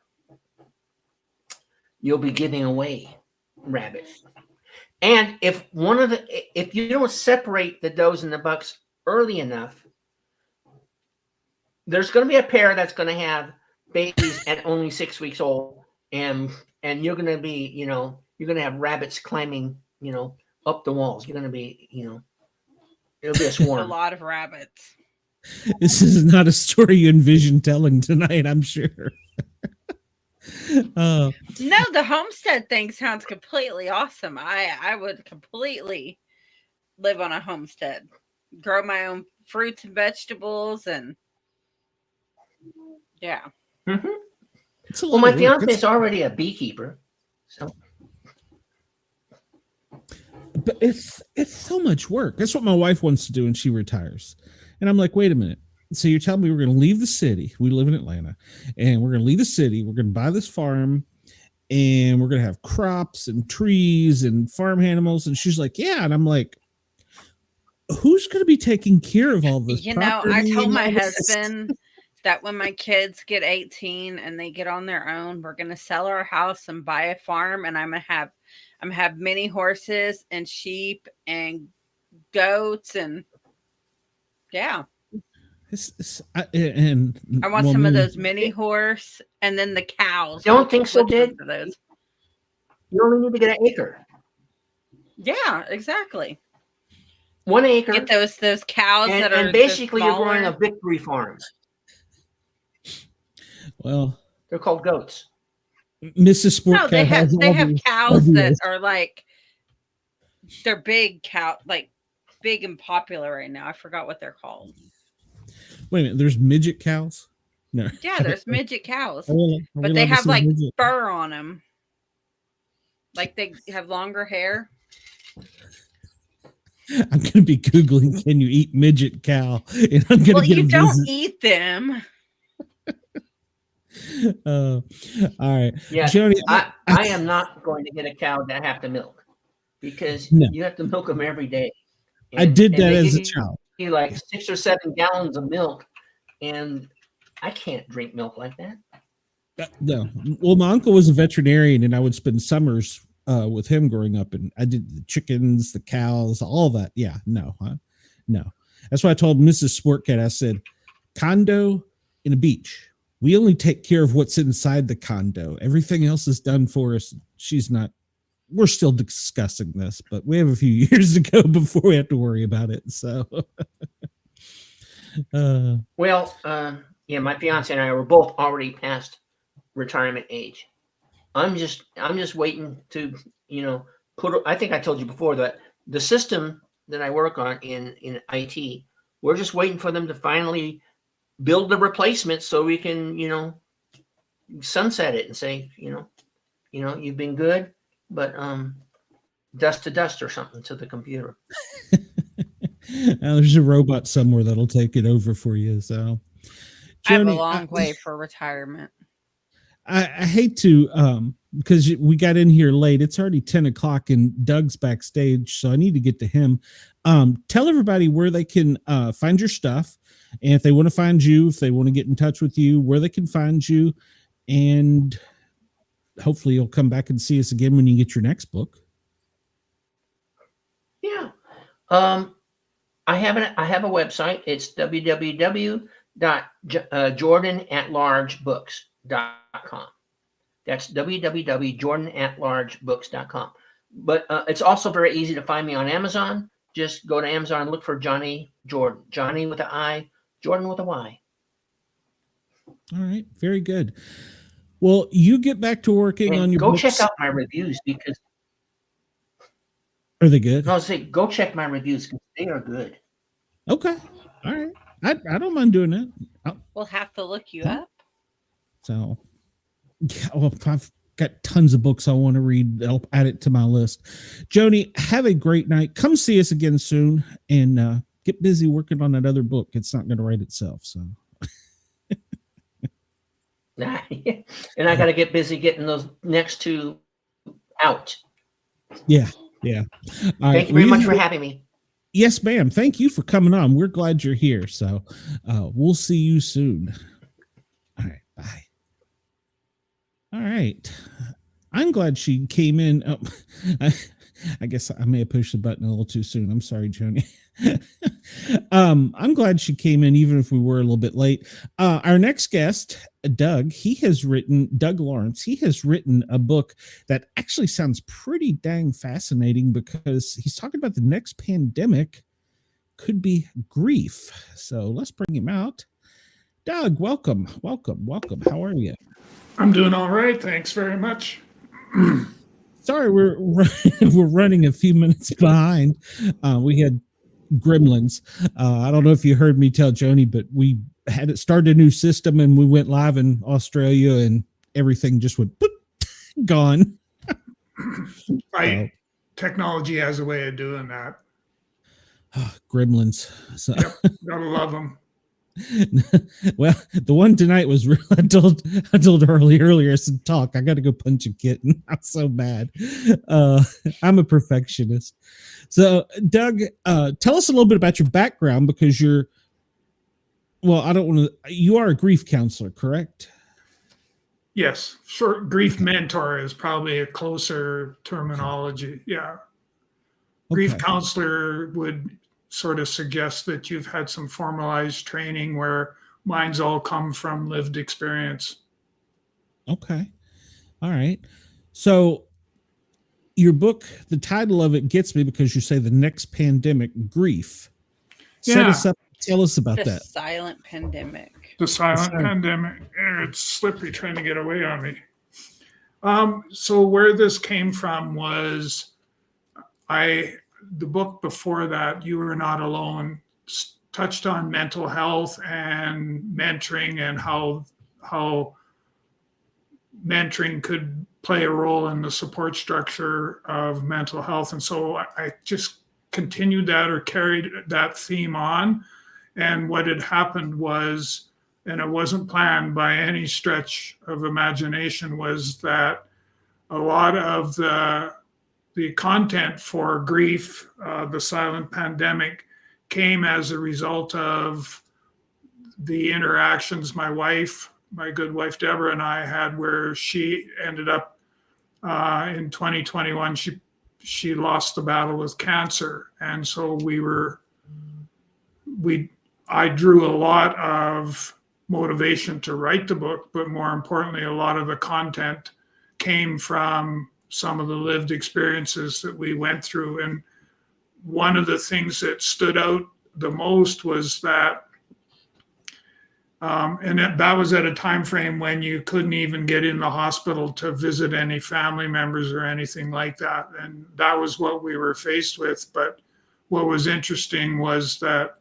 you'll be giving away rabbit. And if you don't separate the does and the bucks early enough, there's going to be a pair that's going to have babies at only 6 weeks old, and you're going to be, you're going to have rabbits climbing, up the walls. You're going to be, it'll be a swarm.
A lot of rabbits.
This is not a story you envision telling tonight, I'm sure.
No, the homestead thing sounds completely awesome. I would completely live on a homestead, grow my own fruits and vegetables, and yeah.
Mm-hmm. Well, my fiance is already a beekeeper, so.
But it's so much work. That's what my wife wants to do when she retires. And I'm like, wait a minute. So you're telling me we're going to leave the city? We live in Atlanta, and we're going to leave the city. We're going to buy this farm, and we're going to have crops and trees and farm animals. And she's like, yeah. And I'm like, who's going to be taking care of all this?
I told my husband that when my kids get 18 and they get on their own, we're going to sell our house and buy a farm. And I'm going to have many horses and sheep and goats. And yeah. I want some of those mini horse and then the cows.
Don't think so, Did. You only need to get an acre.
Yeah, exactly.
1 acre.
Get those cows
and basically you're growing a victory farm.
Well,
they're called goats.
Mrs. Sport
No, they have cows that are like, they're big cow, like big and popular right now. I forgot what they're called.
Wait a minute, there's midget cows? No.
Yeah, there's midget cows, but they have like fur on them. Like they have longer hair.
I'm going to be Googling, can you eat midget cow? And I'm going to get
you don't eat them.
All right.
Yeah,
Joni,
I am not going to get a cow that I have to milk, because you have to milk them every day. And,
I did that as a child.
Like 6 or 7 gallons of milk, and I can't drink milk like that.
No. Well, my uncle was a veterinarian, and I would spend summers with him growing up, and I did the chickens, the cows, all that. Yeah, no. That's why I told Mrs. Sportcat, I said, condo in a beach. We only take care of what's inside the condo. Everything else is done for us. We're still discussing this, but we have a few years to go before we have to worry about it. So,
my fiance and I were both already past retirement age. I'm just waiting to, I think I told you before that the system that I work on in IT, we're just waiting for them to finally build the replacement so we can, sunset it and say, you've been good, but dust to dust or something to the computer.
There's a robot somewhere that'll take it over for you. So
Joni, I have a long way for retirement.
I hate to, because we got in here late. It's already 10 o'clock and Doug's backstage, so I need to get to him. Tell everybody where they can find your stuff, and if they want to find you, if they want to get in touch with you, where they can find you, and hopefully you'll come back and see us again when you get your next book.
Yeah. I have a website. It's www.jordanatlargebooks.com. That's www.jordanatlargebooks.com. But it's also very easy to find me on Amazon. Just go to Amazon and look for Jonni Jordyn. Johnny with an I, Jordan with a Y.
All right. Very good. Well, you get back to working on your
books.
Check
out my reviews, because
are they good?
No, say go check my reviews because they are good.
Okay. All right. I don't mind doing that.
We'll have to look you up.
So, yeah, well, I've got tons of books I want to read. I'll add it to my list. Joni, have a great night. Come see us again soon, and get busy working on that other book. It's not going to write itself. So,
and I got to get busy getting those next 2 out.
Yeah.
Thank you very much for having me.
Yes, ma'am. Thank you for coming on. We're glad you're here. So we'll see you soon. All right. Bye. All right. I'm glad she came in. Oh, I guess I may have pushed the button a little too soon. I'm sorry, Joni. I'm glad she came in, even if we were a little bit late. Our next guest, Doug Lawrence. He has written a book that actually sounds pretty dang fascinating because he's talking about the next pandemic could be grief. So let's bring him out. Doug, welcome. How are you?
I'm doing all right. Thanks very much.
Sorry, we're running a few minutes behind. We had gremlins. I don't know if you heard me tell Joni, but we had it started a new system and we went live in Australia and everything just went gone.
Technology has a way of doing that.
Gremlins. So.
Yep, gotta love them.
Well, the one tonight was real. I told earlier. I said, "Talk. I got to go punch a kitten." I'm so bad. I'm a perfectionist. So, Doug, tell us a little bit about your background because you are a grief counselor, correct?
Yes, short grief mentor is probably a closer terminology. Yeah, grief counselor would sort of suggest that you've had some formalized training where mine's all come from lived experience.
Okay. All right. So your book, the title of it gets me because you say the next pandemic, grief. Set us up. Tell us about that.
Silent pandemic.
The silent pandemic. It's slippery trying to get away on me. So where this came from was the book before that, You Were Not Alone, touched on mental health and mentoring and how mentoring could play a role in the support structure of mental health. And so I just continued that or carried that theme on. And what had happened was, and it wasn't planned by any stretch of imagination, was that a lot of the content for grief, the silent pandemic, came as a result of the interactions my good wife Deborah and I had, where she ended up in 2021, she lost the battle with cancer. And so I drew a lot of motivation to write the book, but more importantly, a lot of the content came from some of the lived experiences that we went through. And one of the things that stood out the most was that, that was at a time frame when you couldn't even get in the hospital to visit any family members or anything like that. And that was what we were faced with. But what was interesting was that,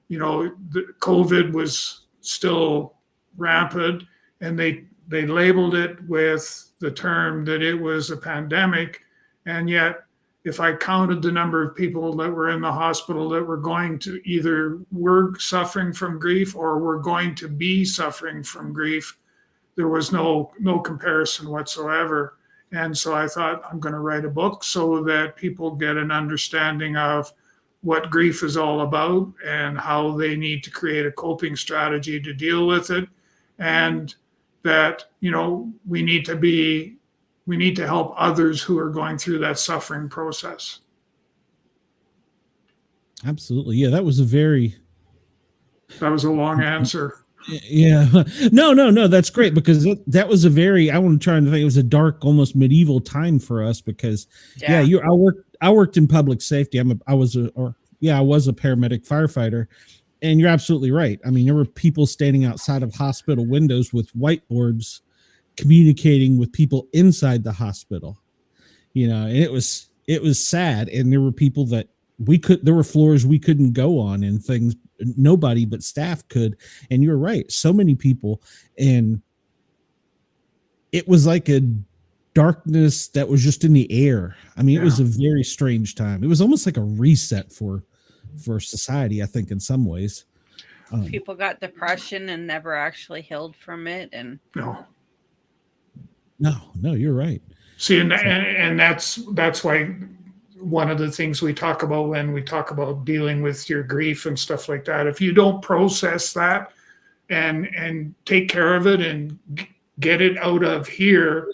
the COVID was still rampant, and they labeled it with the term that it was a pandemic. And yet, if I counted the number of people that were in the hospital that were going to either were suffering from grief or were going to be suffering from grief, there was no comparison whatsoever. And so I thought, I'm going to write a book so that people get an understanding of what grief is all about and how they need to create a coping strategy to deal with it. And that, we need to help others who are going through that suffering process.
Absolutely. Yeah, that was a
long answer.
Yeah. No, that's great, because that was I want to try and think, it was a dark, almost medieval time for us because I worked in public safety. I was a paramedic firefighter, and you're absolutely right. I mean, there were people standing outside of hospital windows with whiteboards communicating with people inside the hospital, and it was sad. And there were people that there were floors we couldn't go on and things nobody but staff could. And you're right. So many people. And it was like a darkness that was just in the air. I mean, It was a very strange time. It was almost like a reset for society, I think, in some ways.
People got depression and never actually healed from it. And
no, you're right.
See, and that's why one of the things we talk about when we talk about dealing with your grief and stuff like that. If you don't process that and take care of it and get it out of here,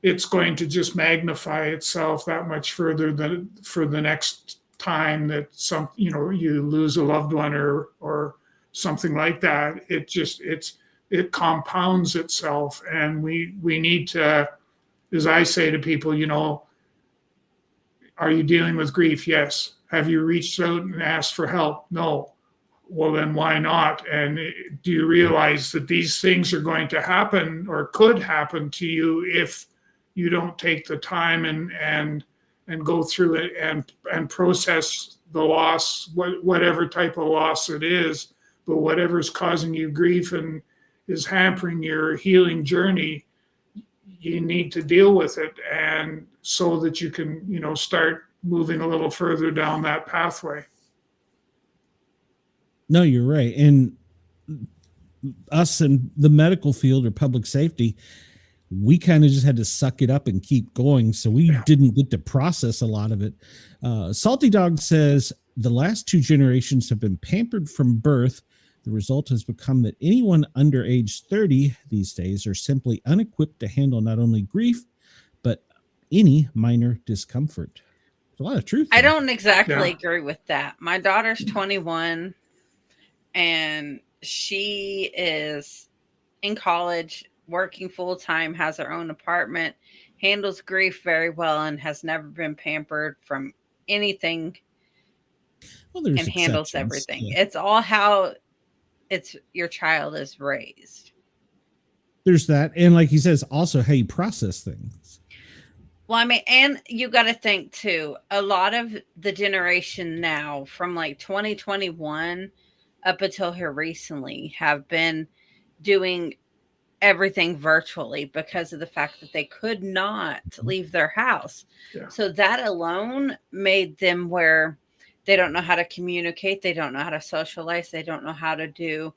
it's going to just magnify itself that much further than for the next time that you lose a loved one or something like that. It compounds itself, and we need to, as I say to people, are you dealing with grief? Yes. Have you reached out and asked for help? No. Well, then why not? And do you realize that these things are going to happen or could happen to you if you don't take the time and go through it and process the loss, whatever type of loss it is, but whatever's causing you grief and is hampering your healing journey, you need to deal with it, and so that you can, start moving a little further down that pathway.
No, you're right. And us in the medical field or public safety, we kind of just had to suck it up and keep going. So we didn't get to process a lot of it. Salty Dog says the last 2 generations have been pampered from birth. The result has become that anyone under age 30 these days are simply unequipped to handle not only grief, but any minor discomfort. There's a lot of truth there.
I don't exactly agree with that. My daughter's 21 and she is in college, working full time, has her own apartment, handles grief very well, and has never been pampered from anything, and handles everything. Yeah. It's all how your child is raised.
There's that. And like he says, also how you process things.
Well, I mean, and you got to think too, a lot of the generation now from like 2021 up until here recently have been doing everything virtually because of the fact that they could not leave their house. Yeah. So that alone made them where they don't know how to communicate. They don't know how to socialize. They don't know how to do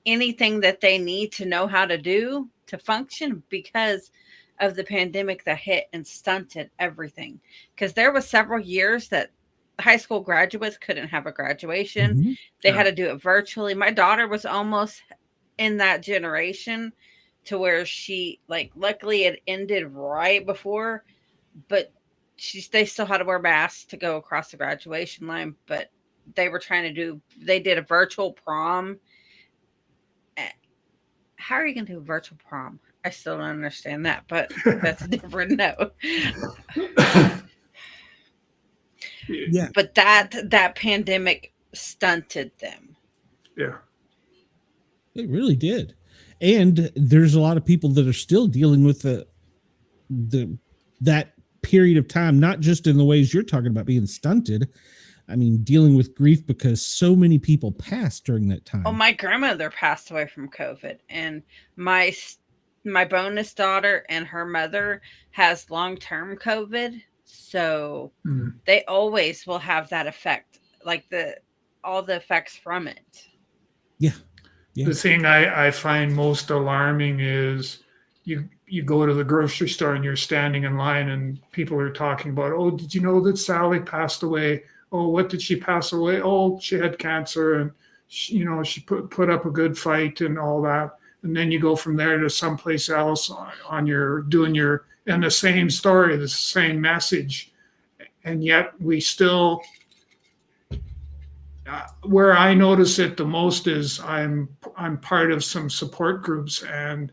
anything that they need to know how to do to function because of the pandemic that hit and stunted everything. Because there was several years that high school graduates couldn't have a graduation. Mm-hmm. They had to do it virtually. My daughter was almost in that generation to where she, luckily it ended right before, but they still had to wear masks to go across the graduation line, but they were they did a virtual prom. How are you going to do a virtual prom? I still don't understand that, but that's a different note.
Yeah.
But that pandemic stunted them.
Yeah.
It really did. And there's a lot of people that are still dealing with that period of time, not just in the ways you're talking about being stunted. I mean, dealing with grief because so many people passed during that time.
Oh, my grandmother passed away from COVID, and my bonus daughter and her mother has long-term COVID. So they always will have that effect, all the effects from it.
Yeah.
The thing I find most alarming is you go to the grocery store and you're standing in line and people are talking about, oh, did you know that Sally passed away? Oh, what did she pass away? Oh, she had cancer, and she put up a good fight and all that. And then you go from there to someplace else and the same story, the same message. And yet we still, where I notice it the most is I'm part of some support groups, and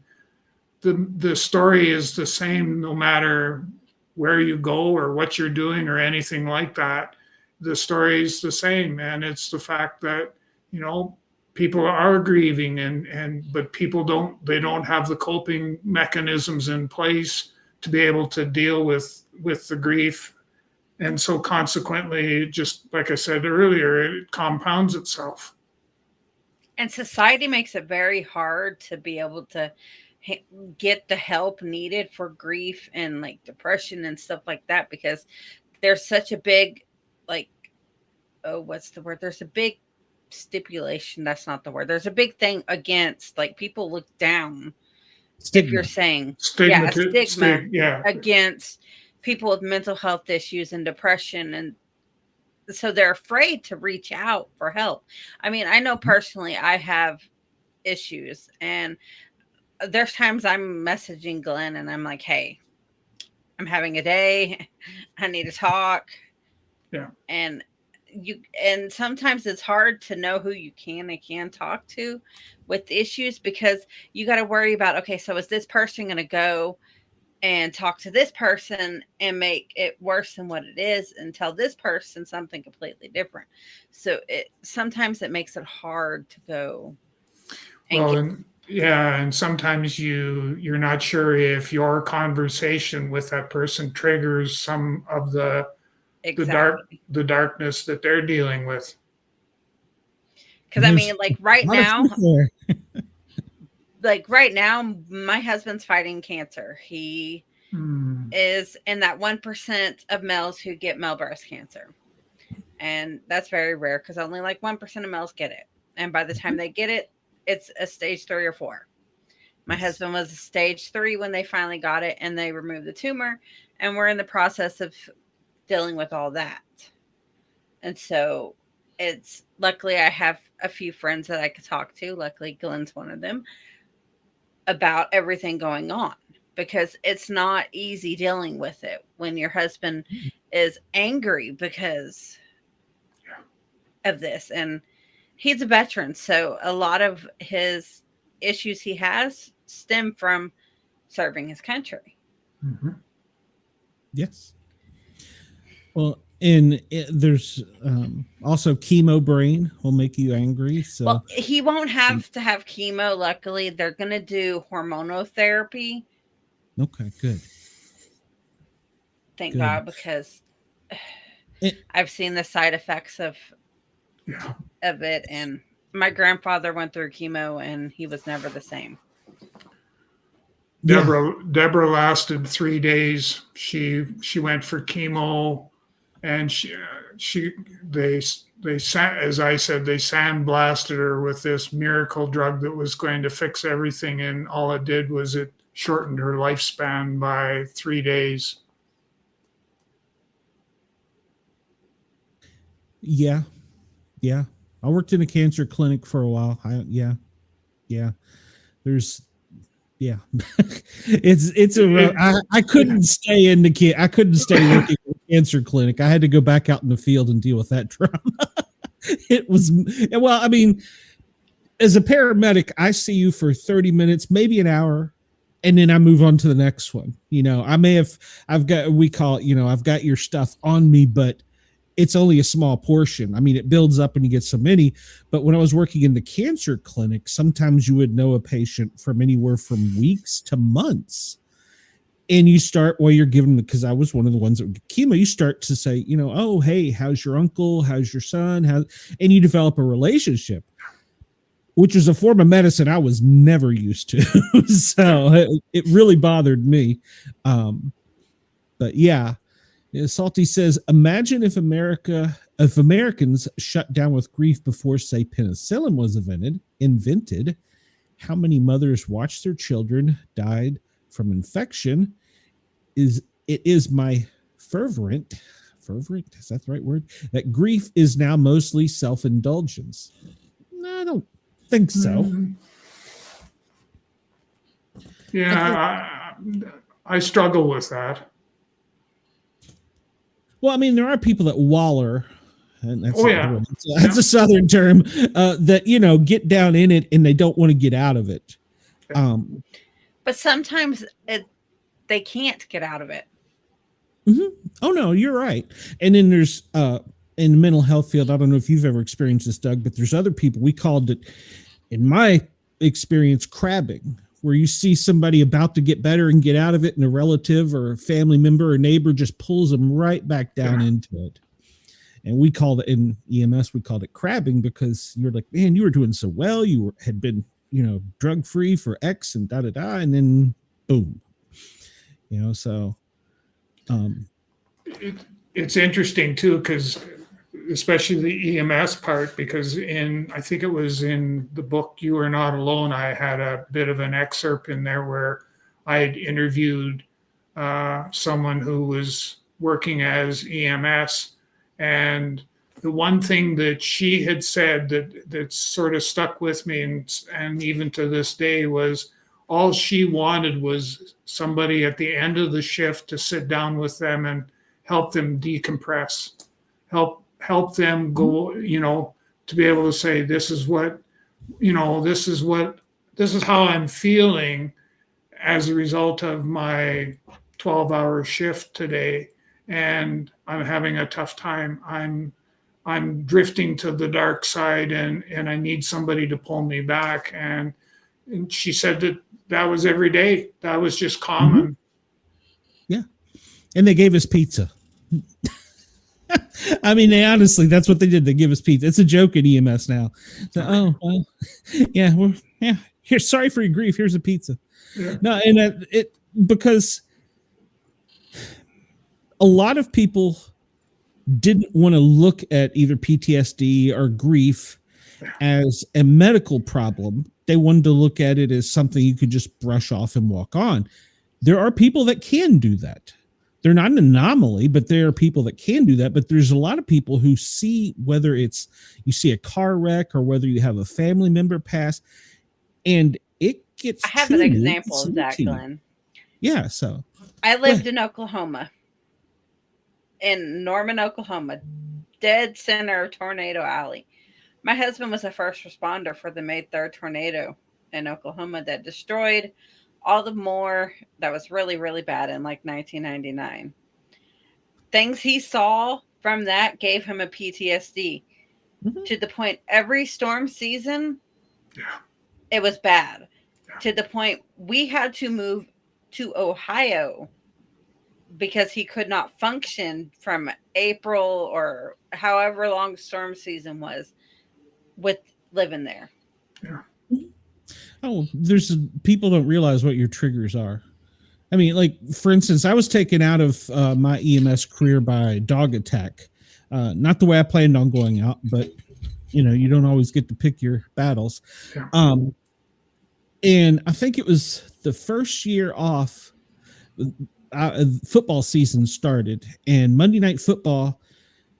the story is the same no matter where you go or what you're doing or anything like that. The story is the same, and it's the fact that people are grieving, but people don't have the coping mechanisms in place to be able to deal with the grief. And so consequently, just like I said earlier, it compounds itself.
And society makes it very hard to be able to get the help needed for grief and depression and stuff like that, because there's such a big, what's the word? There's a big stipulation. That's not the word. There's a big thing against, people look down. Stigma. If you're saying
stigma
against people with mental health issues and depression, and so they're afraid to reach out for help. I mean, I know personally I have issues, and there's times I'm messaging Glenn and I'm like, hey, I'm having a day. I need to talk.
Yeah.
And sometimes it's hard to know who you can and can't talk to with issues, because you got to worry about, okay, so is this person going to go and talk to this person and make it worse than what it is and tell this person something completely different? So sometimes it makes it hard to go.
And sometimes you're not sure if your conversation with that person triggers some of the darkness that they're dealing with.
Because I mean, like right now, my husband's fighting cancer. He is in that 1% of males who get male breast cancer. And that's very rare, because only like 1% of males get it. And by the time they get it, it's a stage 3 or 4. My husband was a stage 3 when they finally got it, and they removed the tumor. And we're in the process of dealing with all that. And so luckily I have a few friends that I could talk to. Luckily Glenn's one of them, about everything going on, because it's not easy dealing with it when your husband is angry because of this. And he's a veteran, so a lot of his issues he has stem from serving his country.
Mm-hmm. Yes. Well, and there's also chemo brain will make you angry. So
well, he won't have to have chemo. Luckily, they're going to do hormonal therapy.
Okay, good.
Thank God, because I've seen the side effects of it, and my grandfather went through chemo, and he was never the same.
Deborah lasted 3 days. She went for chemo, and they as I said, they sandblasted her with this miracle drug that was going to fix everything, and all it did was it shortened her lifespan by 3 days.
Yeah. I worked in a cancer clinic for a while. I couldn't stay in the I couldn't stay working in a cancer clinic. I had to go back out in the field and deal with that trauma. It was, well, I mean, as a paramedic, I see you for 30 minutes, maybe an hour, and then I move on to the next one. I've got your stuff on me, but it's only a small portion. I mean, it builds up and you get so many. But when I was working in the cancer clinic, sometimes you would know a patient from anywhere from weeks to months. And you start, you're giving them, because I was one of the ones that would get chemo, you start to say, oh, hey, how's your uncle? How's your son? And you develop a relationship, which is a form of medicine I was never used to. So it really bothered me. But yeah. Salty says, imagine if Americans shut down with grief before, say, penicillin was invented, how many mothers watched their children died from infection. It is my fervent, is that the right word? That grief is now mostly self-indulgence. No, I don't think so.
Yeah, I struggle with that.
Well, I mean, there are people that waller, and that's a Southern term, that, get down in it and they don't want to get out of it.
But sometimes they can't get out of it.
Mm-hmm. Oh, no, you're right. And then there's, in the mental health field, I don't know if you've ever experienced this, Doug, but there's other people, we called it, in my experience, crabbing, where you see somebody about to get better and get out of it, and a relative or a family member or neighbor just pulls them right back down into it. And we called it, in EMS, we called it crabbing, because you're like, man, you were doing so well. You had been, drug free for X and da-da-da. And then boom, so.
It's interesting too, because especially the EMS part, because I think it was in the book You Are Not Alone, I had a bit of an excerpt in there where I had interviewed someone who was working as EMS. And the one thing that she had said that sort of stuck with me, and even to this day, was all she wanted was somebody at the end of the shift to sit down with them and help them decompress, help them go, to be able to say, this is how I'm feeling as a result of my 12-hour shift today, and I'm having a tough time. I'm drifting to the dark side, and I need somebody to pull me back. And she said that was every day. That was just common.
Mm-hmm. Yeah. And they gave us pizza. I mean, honestly, that's what they did. They give us pizza. It's a joke in EMS now. So, here, sorry for your grief. Here's a pizza.
Yeah.
No, and because a lot of people didn't want to look at either PTSD or grief as a medical problem. They wanted to look at it as something you could just brush off and walk on. There are people that can do that. They're not an anomaly, but there are people that can do that. But there's a lot of people who see, whether it's you see a car wreck or whether you have a family member pass, and it gets.
I have an example of that, Glenn.
Yeah, so
I lived in Oklahoma, in Norman, Oklahoma, dead center of Tornado Alley. My husband was a first responder for the May 3rd tornado in Oklahoma that destroyed all the more that was really, really bad in like 1999. Things he saw from that gave him a PTSD to the point every storm season, it was bad. To the point we had to move to Ohio because he could not function from April or however long storm season was with living there.
Yeah.
Oh, people don't realize what your triggers are. I mean, like, for instance, I was taken out of my EMS career by dog attack. Not the way I planned on going out, but you don't always get to pick your battles.
Yeah.
And I think it was the first year off, football season started, and Monday Night Football,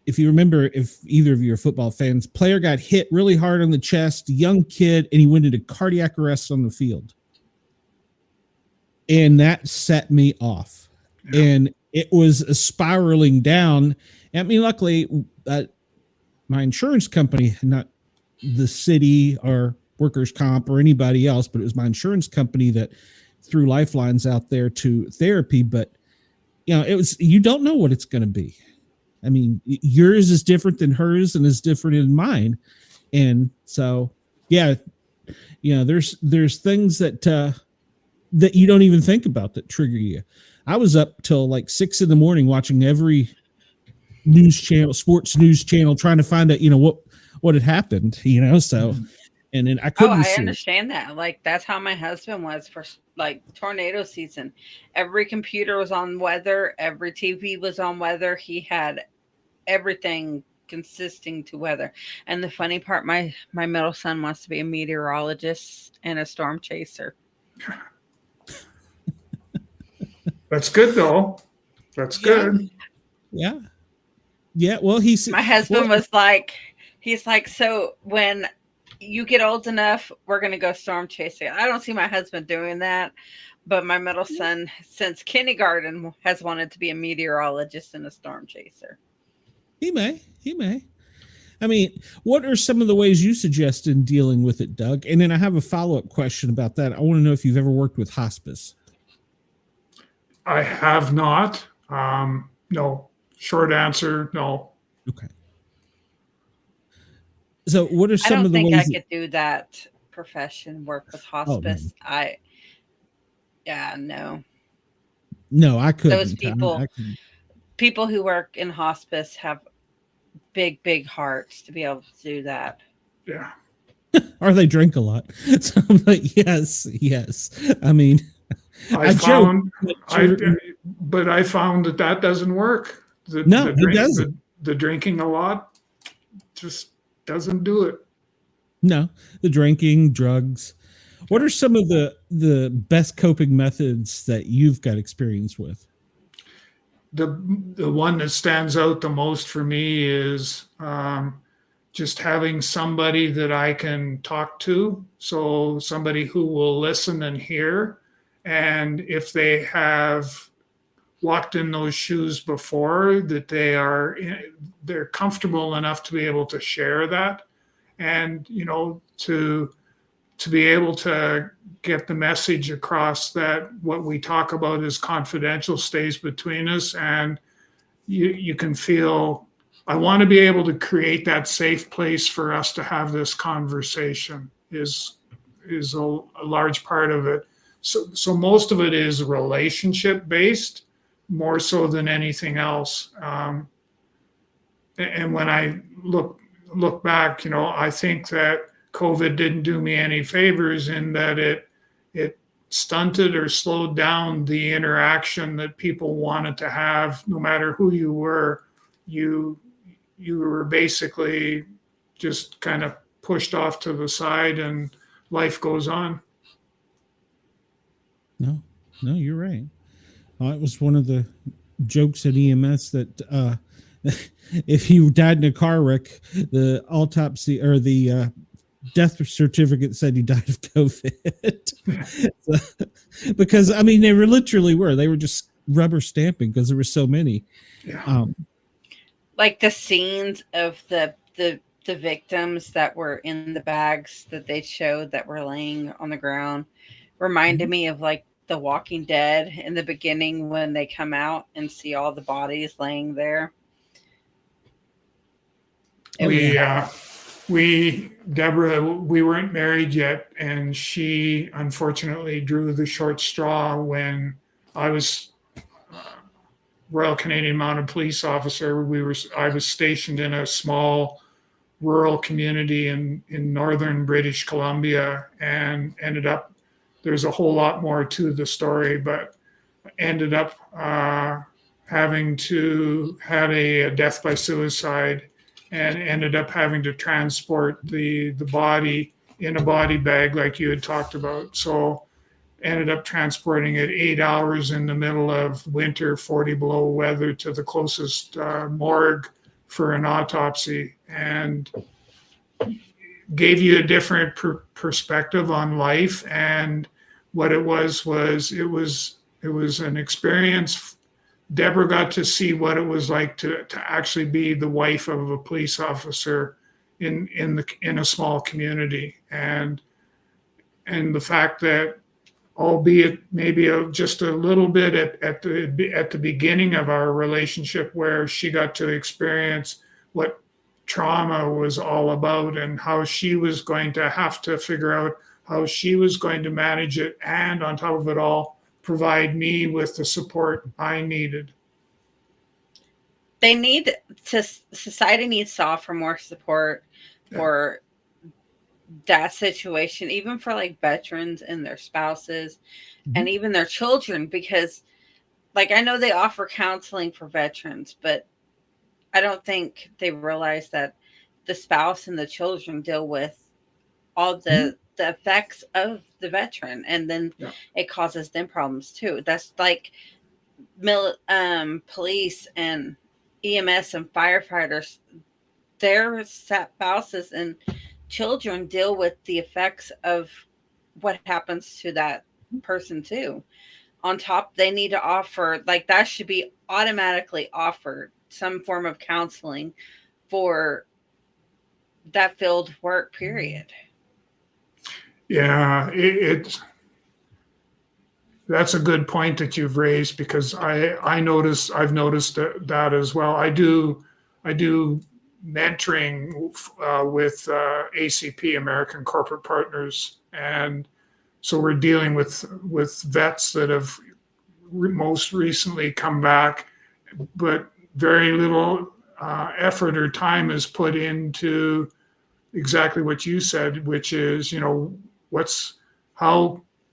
if you remember, if either of you are football fans, player got hit really hard on the chest, young kid, and he went into cardiac arrest on the field. And that set me off. Yeah. And it was spiraling down. I mean, luckily, my insurance company, not the city or workers' comp or anybody else, but it was my insurance company that threw lifelines out there to therapy. But, you don't know what it's going to be. I mean, yours is different than hers and is different than mine. And so, there's things that you don't even think about that trigger you. I was up till like 6 a.m. watching every news channel, sports news channel, trying to find out, what had happened, so, and then I couldn't.
I understand that. Like, that's how my husband was for like tornado season. Every computer was on weather. Every TV was on weather. He had everything consisting to weather. And the funny part, my middle son wants to be a meteorologist and a storm chaser.
That's good though. That's good.
Yeah. Well,
my husband was like, he's like, so when you get old enough, we're going to go storm chasing. I don't see my husband doing that, but my middle son since kindergarten has wanted to be a meteorologist and a storm chaser.
He may. I mean, what are some of the ways you suggest in dealing with it, Doug? And then I have a follow-up question about that. I want to know if you've ever worked with hospice.
I have not. No. Short answer, no.
Okay. So what are some of the ways?
I don't think I could do that profession, work with hospice. No.
No, I couldn't.
Those people who work in hospice have big hearts to be able to do that.
Yeah.
Or they drink a lot. So I'm like, yes. I mean,
I found that doesn't work.
It doesn't.
The drinking a lot just doesn't do it.
No, the drinking, drugs, What are some of the best coping methods that you've got experience with?
The one that stands out the most for me is just having somebody that I can talk to. So somebody who will listen and hear. And if they have walked in those shoes before, that they're comfortable enough to be able to share that, and to be able to get the message across that what we talk about is confidential, stays between us, and you can feel, I want to be able to create that safe place for us to have this conversation is a large part of it. So most of it is relationship based, more so than anything else. And when I look back, I think that COVID didn't do me any favors in that it stunted or slowed down the interaction that people wanted to have. No matter who you were, you were basically just kind of pushed off to the side, and life goes on.
No, you're right. It was one of the jokes at EMS that if you died in a car wreck, the autopsy or the death certificate said you died of COVID. Because I mean, they were just rubber stamping because there were so many.
Yeah.
Like the scenes of the victims that were in the bags that they showed that were laying on the ground reminded me of like The Walking Dead in the beginning when they come out and see all the bodies laying there.
Deborah, we weren't married yet, and she unfortunately drew the short straw when I was Royal Canadian Mounted Police officer. I was stationed in a small rural community in northern British Columbia, and ended up, there's a whole lot more to the story, but ended up having to had a death by suicide, and ended up having to transport the body in a body bag like you had talked about. So ended up transporting it 8 hours in the middle of winter, 40 below weather, to the closest morgue for an autopsy, and gave you a different perspective on life. And what it was an experience. Deborah got to see what it was like to actually be the wife of a police officer in a small community, and the fact that, albeit maybe just a little bit at the beginning of our relationship, where she got to experience what trauma was all about, and how she was going to have to figure out how she was going to manage it, and on top of it all, provide me with the support I needed.
Society needs to offer more support for that situation, even for like veterans and their spouses, and even their children, because like I know they offer counseling for veterans, but I don't think they realize that the spouse and the children deal with all the effects of the veteran, and then it causes them problems too. That's like police and EMS and firefighters, their spouses and children deal with the effects of what happens to that person too. On top, they need to offer, like that should be automatically offered, some form of counseling for that field work, period.
Yeah, that's a good point that you've raised, because I've noticed that as well. I do mentoring with ACP, American Corporate Partners, and so we're dealing with vets that have most recently come back, but very little effort or time is put into exactly what you said, which is,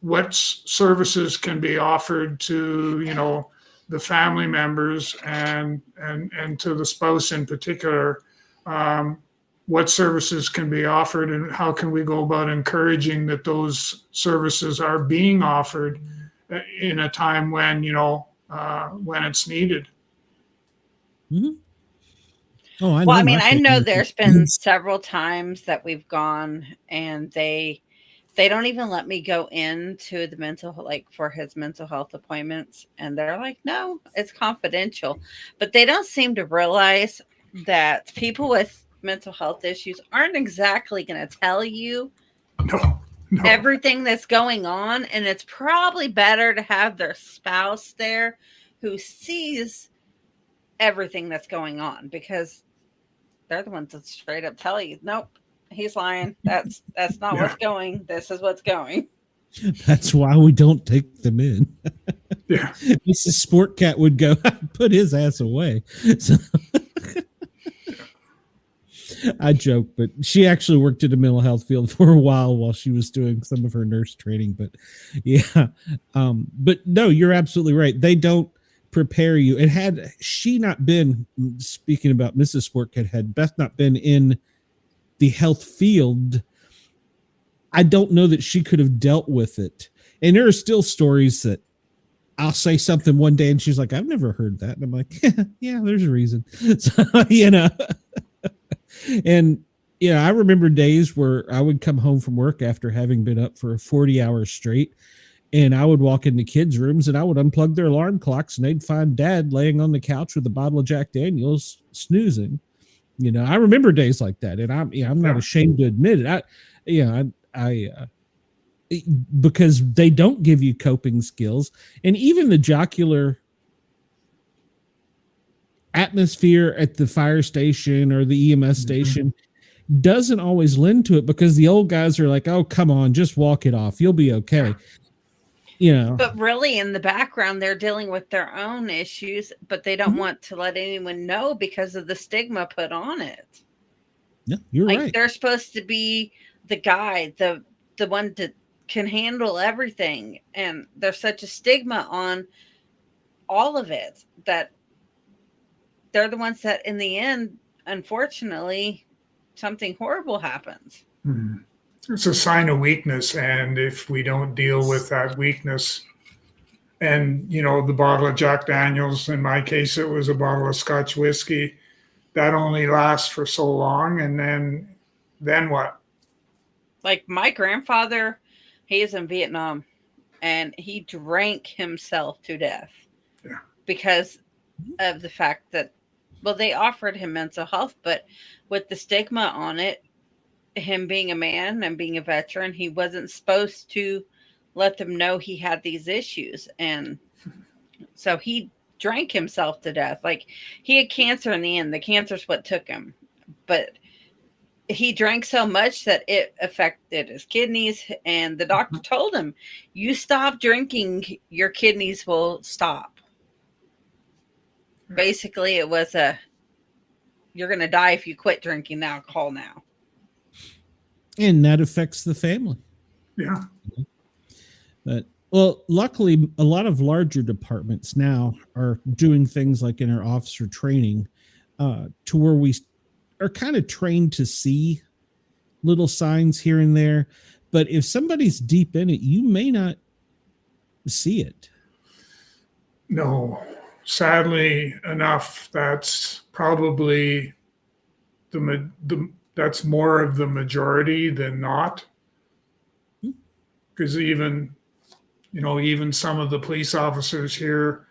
what services can be offered to, the family members and to the spouse in particular. what services can be offered and how can we go about encouraging that those services are being offered in a time when, when it's needed.
Mm-hmm. Oh, I know.
Well, I mean, I know
family
there's been several times that we've gone and they don't even let me go into the for his mental health appointments. And they're like, no, it's confidential. But they don't seem to realize that people with mental health issues aren't exactly going to tell you
No.
everything that's going on. And it's probably better to have their spouse there who sees everything that's going on, because they're the ones that straight up tell you, nope, he's lying. That's not what's going. This is what's going.
That's why we don't take them in.
Yeah.
Mrs. Sport Cat would go, put his ass away. So I joke, but she actually worked in the mental health field for a while she was doing some of her nurse training. But yeah, but no, you're absolutely right. They don't prepare you. And had she not been, speaking about Mrs. Sport Cat, had Beth not been in the health field, I don't know that she could have dealt with it. And there are still stories that I'll say something one day and she's like, I've never heard that. And I'm like, yeah, there's a reason. So, and I remember days where I would come home from work after having been up for 40 hours straight, and I would walk into kids' rooms and I would unplug their alarm clocks and they'd find Dad laying on the couch with a bottle of Jack Daniels snoozing. I remember days like that, and I'm not ashamed to admit it. Because they don't give you coping skills, and even the jocular atmosphere at the fire station or the EMS station doesn't always lend to it, because the old guys are like, oh, come on, just walk it off. You'll be okay.
But really in the background, they're dealing with their own issues, but they don't want to let anyone know because of the stigma put on it.
Yeah, you're right.
They're supposed to be the guy, the one that can handle everything. And there's such a stigma on all of it that they're the ones that in the end, unfortunately, something horrible happens.
Mm-hmm. It's a sign of weakness, and if we don't deal with that weakness, and the bottle of Jack Daniels, in my case it was a bottle of Scotch whiskey, that only lasts for so long, and then what?
Like my grandfather, he is in Vietnam, and he drank himself to death because of the fact that, well, they offered him mental health, but with the stigma on it, him being a man and being a veteran, he wasn't supposed to let them know he had these issues. And so he drank himself to death. Like, he had cancer in the end. The cancer's what took him. But he drank so much that it affected his kidneys. And the doctor told him, you stop drinking, your kidneys will stop. Basically, it was you're going to die if you quit drinking alcohol now.
And that affects the family.
Yeah.
But, well, luckily, a lot of larger departments now are doing things like in our officer training to where we are kind of trained to see little signs here and there. But if somebody's deep in it, you may not see it.
No. Sadly enough, that's probably that's more of the majority than not. Because even some of the police officers here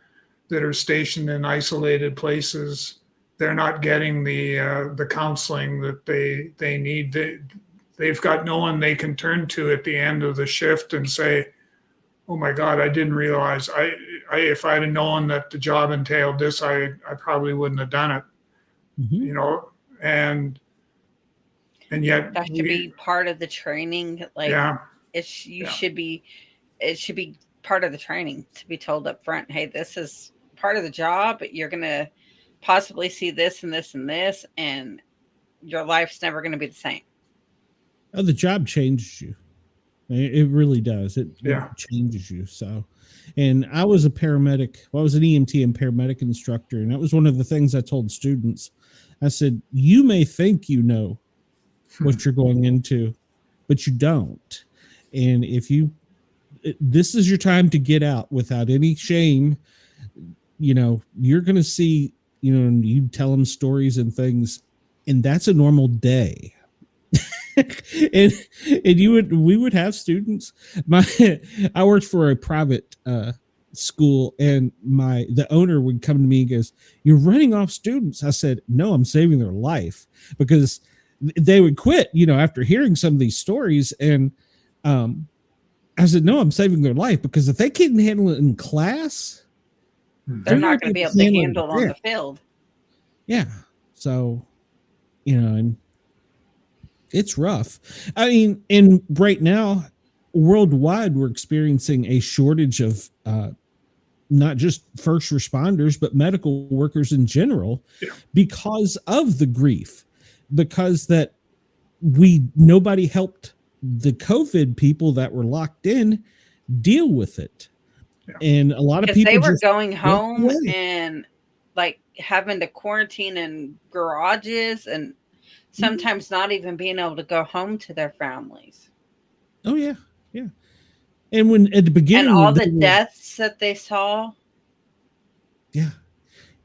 that are stationed in isolated places, they're not getting the counseling that they need. They've got no one they can turn to at the end of the shift and say, oh my God, I didn't realize if I'd have known that the job entailed this, I probably wouldn't have done it. And yet
that should be part of the training. Like, it should be part of the training to be told up front, hey, this is part of the job. You're going to possibly see this and this and this, and your life's never going to be the same.
Oh, the job changes you. It really does. It changes you. So, and I was a paramedic. Well, I was an EMT and paramedic instructor. And that was one of the things I told students. I said, you may think you know what you're going into, but you don't. And this is your time to get out without any shame. You're going to see, you tell them stories and things, and that's a normal day. and we would have students. I worked for a private school, and the owner would come to me and goes, "You're running off students." I said, "No, I'm saving their life," because they would quit, after hearing some of these stories. And I said, "No, I'm saving their life, because if they can't handle it in class,
they're not going to be able to handle it on the field."
Yeah. So, and it's rough. I mean, and right now, worldwide, we're experiencing a shortage of not just first responders, but medical workers in general, because of the grief, because that nobody helped the COVID people that were locked in deal with it. Yeah. And a lot of people,
they were going home and like having to quarantine in garages, and sometimes not even being able to go home to their families.
Oh yeah. Yeah. And when at the beginning,
and all the deaths that they saw.
Yeah.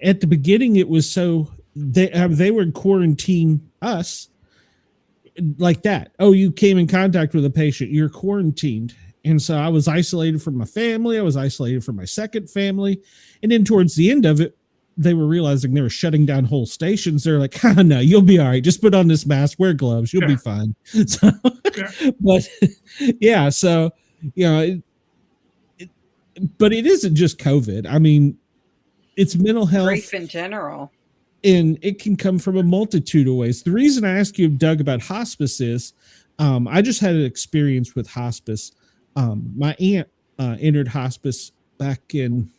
At the beginning, it was so they were in quarantine us like that. Oh, you came in contact with a patient, you're quarantined. And so I was isolated from my family. I was isolated from my second family. And then towards the end of it, they were realizing they were shutting down whole stations. They're like, "Oh, no, you'll be all right. Just put on this mask, wear gloves. You'll be fine." So, but yeah, so, but it isn't just COVID. I mean, it's mental health.
Grief in general.
And it can come from a multitude of ways. The reason I asked you, Doug, about hospice is I just had an experience with hospice. My aunt entered hospice back in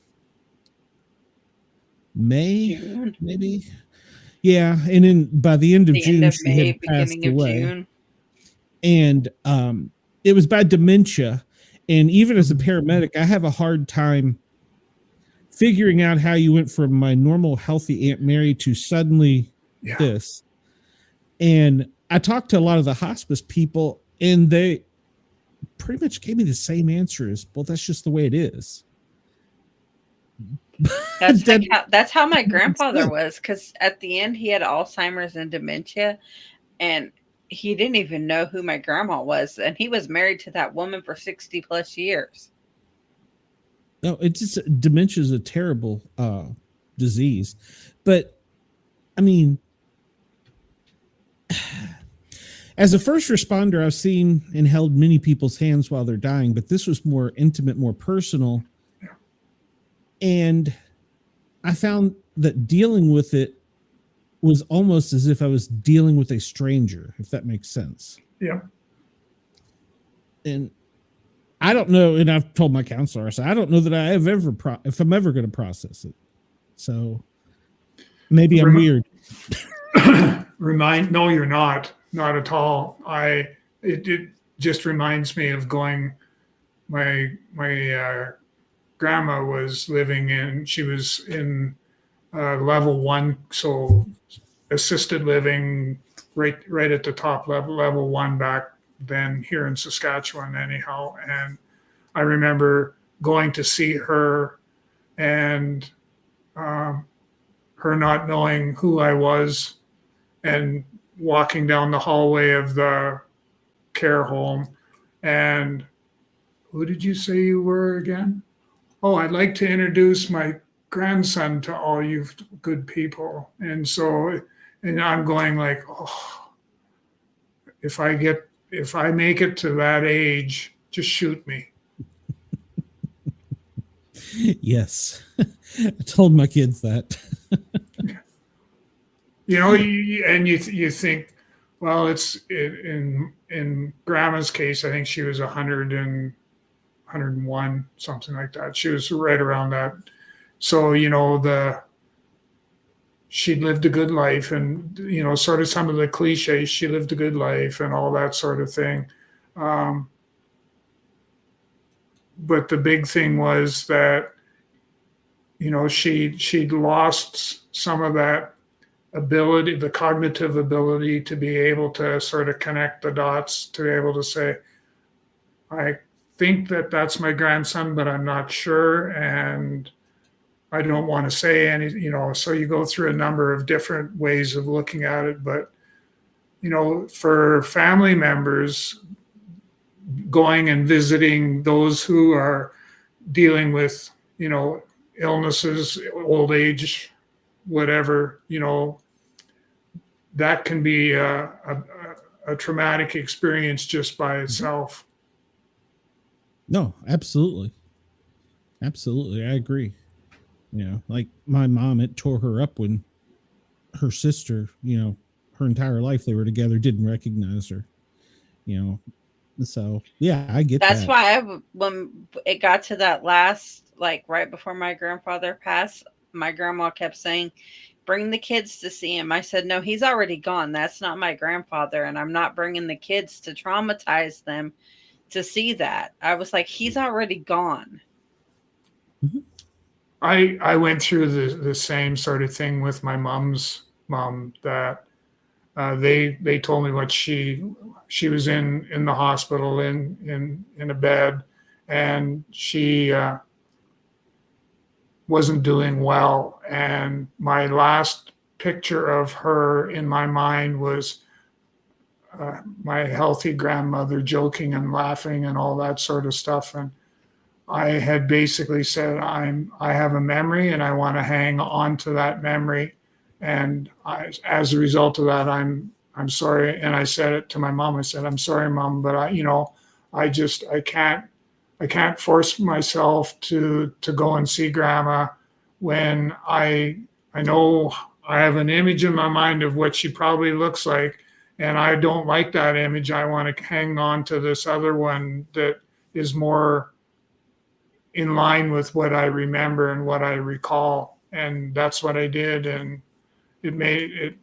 May, June. Maybe. Yeah. And then by the end of June, she had passed away. June. And it was by dementia. And even as a paramedic, I have a hard time figuring out how you went from my normal, healthy Aunt Mary to suddenly this. And I talked to a lot of the hospice people, and they pretty much gave me the same answer as, "Well, that's just the way it is."
That's how my grandfather was, because at the end he had Alzheimer's and dementia, and he didn't even know who my grandma was, and he was married to that woman for 60 plus years.
No, it's just, dementia is a terrible disease. But I mean, as a first responder, I've seen and held many people's hands while they're dying, but this was more intimate, more personal. And I found that dealing with it was almost as if I was dealing with a stranger, if that makes sense.
Yeah.
And I don't know, and I've told my counselor, I said, I don't know that I have ever, if I'm ever going to process it. So maybe I'm weird.
No, you're not at all. It just reminds me of going, my grandma was she was in level 1. So assisted living, right at the top level 1 back then here in Saskatchewan anyhow. And I remember going to see her, and her not knowing who I was, and walking down the hallway of the care home. And who did you say you were again? Oh, I'd like to introduce my grandson to all you good people. And I'm going like, oh, if I make it to that age, just shoot me.
Yes. I told my kids that.
You think, well, it's in Grandma's case, I think she was 101, something like that. She was right around that. So, she'd lived a good life, and, sort of some of the cliches, she lived a good life and all that sort of thing. But the big thing was that, she'd lost some of that ability, the cognitive ability to be able to sort of connect the dots, to be able to say, I think that that's my grandson, but I'm not sure. And I don't want to say any, so you go through a number of different ways of looking at it. But, for family members, going and visiting those who are dealing with, illnesses, old age, whatever, that can be a traumatic experience just by itself.
No, absolutely. Absolutely. I agree. Like my mom, it tore her up when her sister, her entire life they were together, didn't recognize her, so yeah, I get
That's
that.
why when it got to that last, like right before my grandfather passed, my grandma kept saying, bring the kids to see him. I said, no, he's already gone. That's not my grandfather. And I'm not bringing the kids to traumatize them to see that. I was like, he's already gone.
Mm-hmm.
I went through the same sort of thing with my mom's mom, that they told me what she was in the hospital in a bed, and she wasn't doing well. And my last picture of her in my mind was my healthy grandmother joking and laughing and all that sort of stuff. And I had basically said, I have a memory and I want to hang on to that memory. And as a result of that, I'm sorry. And I said it to my mom. I said, I'm sorry, Mom, but I can't force myself to go and see Grandma when I know I have an image in my mind of what she probably looks like. And I don't like that image. I want to hang on to this other one that is more in line with what I remember and what I recall. And that's what I did. And it made it,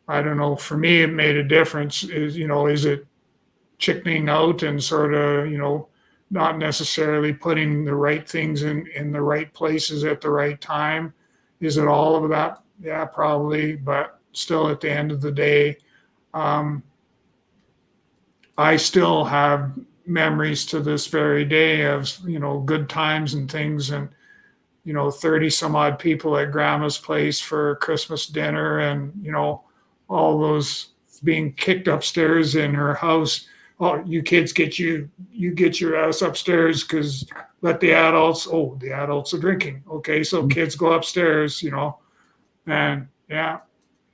I don't know, for me, it made a difference. Is it chickening out and sort of, not necessarily putting the right things in the right places at the right time? Is it all of that? Yeah, probably. But still, at the end of the day, I still have memories to this very day of, good times and things, and, 30 some odd people at Grandma's place for Christmas dinner, and, all those being kicked upstairs in her house. Oh, you kids get your ass upstairs, because the adults are drinking. Okay. So kids go upstairs, and yeah,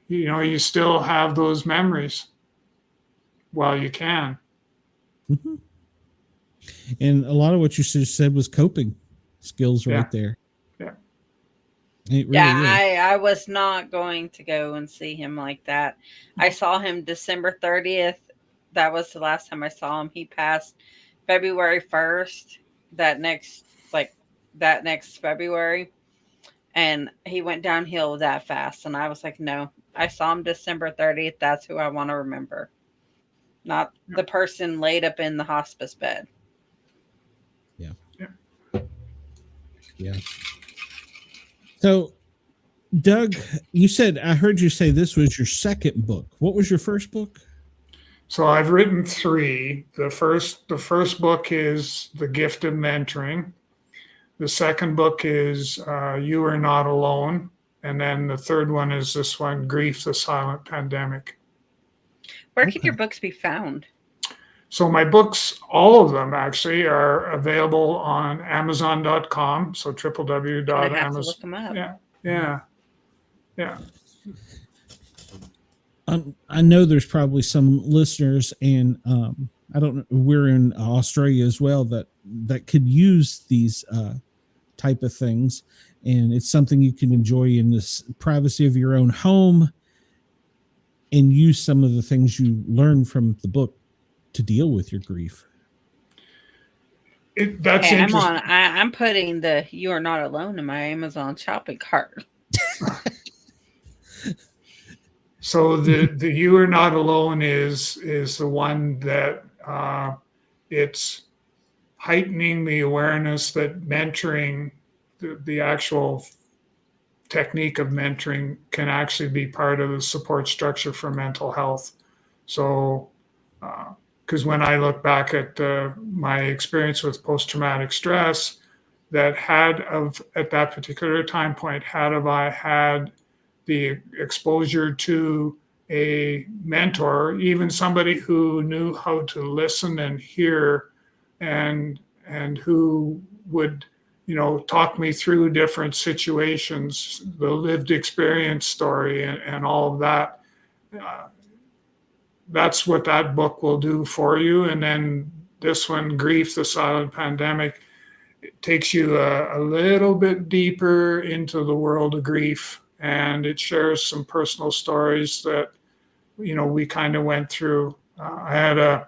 you still have those memories while you can.
Mm-hmm. And a lot of what you just said was coping skills right there.
Yeah.
It really is.
I was not going to go and see him like that. I saw him December 30th. That was the last time I saw him. He passed February 1st, that next February. And he went downhill that fast. And I was like, no, I saw him December 30th. That's who I want to remember. Not the person laid up in the hospice bed.
Yeah. So, Doug, I heard you say this was your second book. What was your first book?
So I've written 3. The first book is The Gift of Mentoring. The second book is You Are Not Alone. And then the third one is this one, Grief, the Silent Pandemic.
Where can your books be found?
So my books, all of them actually, are available on Amazon.com. So www.amazon.
I have to look them up.
Yeah.
I know there's probably some listeners, and I don't know, we're in Australia as well, that could use these type of things, and it's something you can enjoy in this privacy of your own home, and use some of the things you learn from the book to deal with your grief.
That's interesting.
I'm putting the You Are Not Alone in my Amazon shopping cart.
So the You Are Not Alone is the one that it's heightening the awareness that mentoring, the actual technique of mentoring can actually be part of the support structure for mental health. So, because when I look back at my experience with post-traumatic stress, at that particular time point, had I had the exposure to a mentor, even somebody who knew how to listen and hear, and who would, talk me through different situations, the lived experience story, and all of that. That's what that book will do for you. And then this one, Grief, the Silent Pandemic, it takes you a little bit deeper into the world of grief, and it shares some personal stories that, we kind of went through. I had a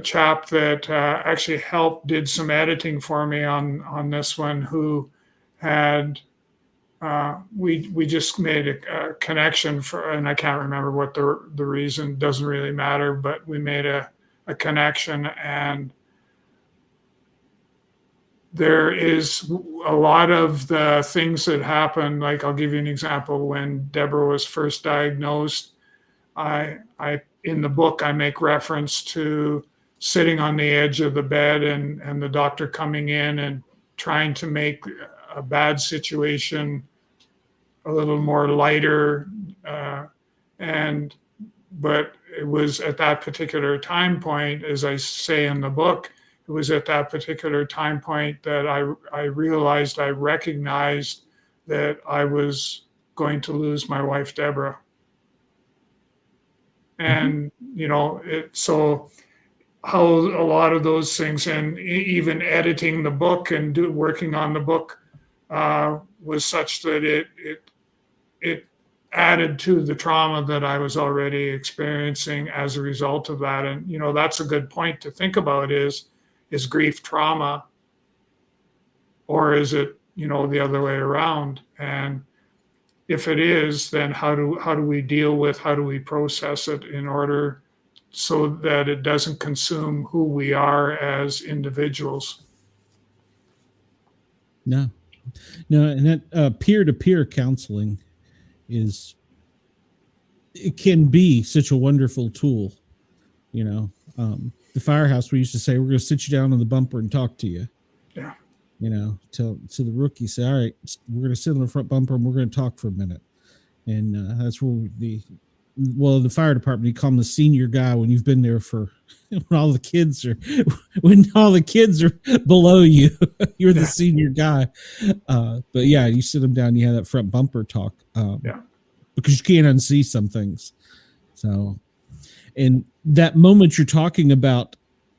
chap that actually did some editing for me on this one, who had, we just made a connection and I can't remember what the reason, doesn't really matter, but we made a connection. And there is a lot of the things that happen. Like, I'll give you an example. When Deborah was first diagnosed, I in the book, I make reference to sitting on the edge of the bed and the doctor coming in and trying to make a bad situation a little more lighter. But it was at that particular time point, as I say in the book, it was at that particular time point that I realized, I recognized that I was going to lose my wife, Deborah. And, so how a lot of those things, and even editing the book and working on the book was such that it added to the trauma that I was already experiencing as a result of that. And, that's a good point to think about is grief trauma, or is it, the other way around? And if it is, then how do we deal with, how do we process it in order so that it doesn't consume who we are as individuals?
No, and that peer-to-peer counseling it can be such a wonderful tool. The firehouse, we used to say, we're going to sit you down on the bumper and talk to you.
Yeah.
To the rookie, say, all right, we're going to sit on the front bumper and we're going to talk for a minute. And that's where the fire department, you call him the senior guy when you've been there for when all the kids are below you. You're the senior guy. But yeah, you sit them down, you have that front bumper talk. Because you can't unsee some things. So, and that moment you're talking about,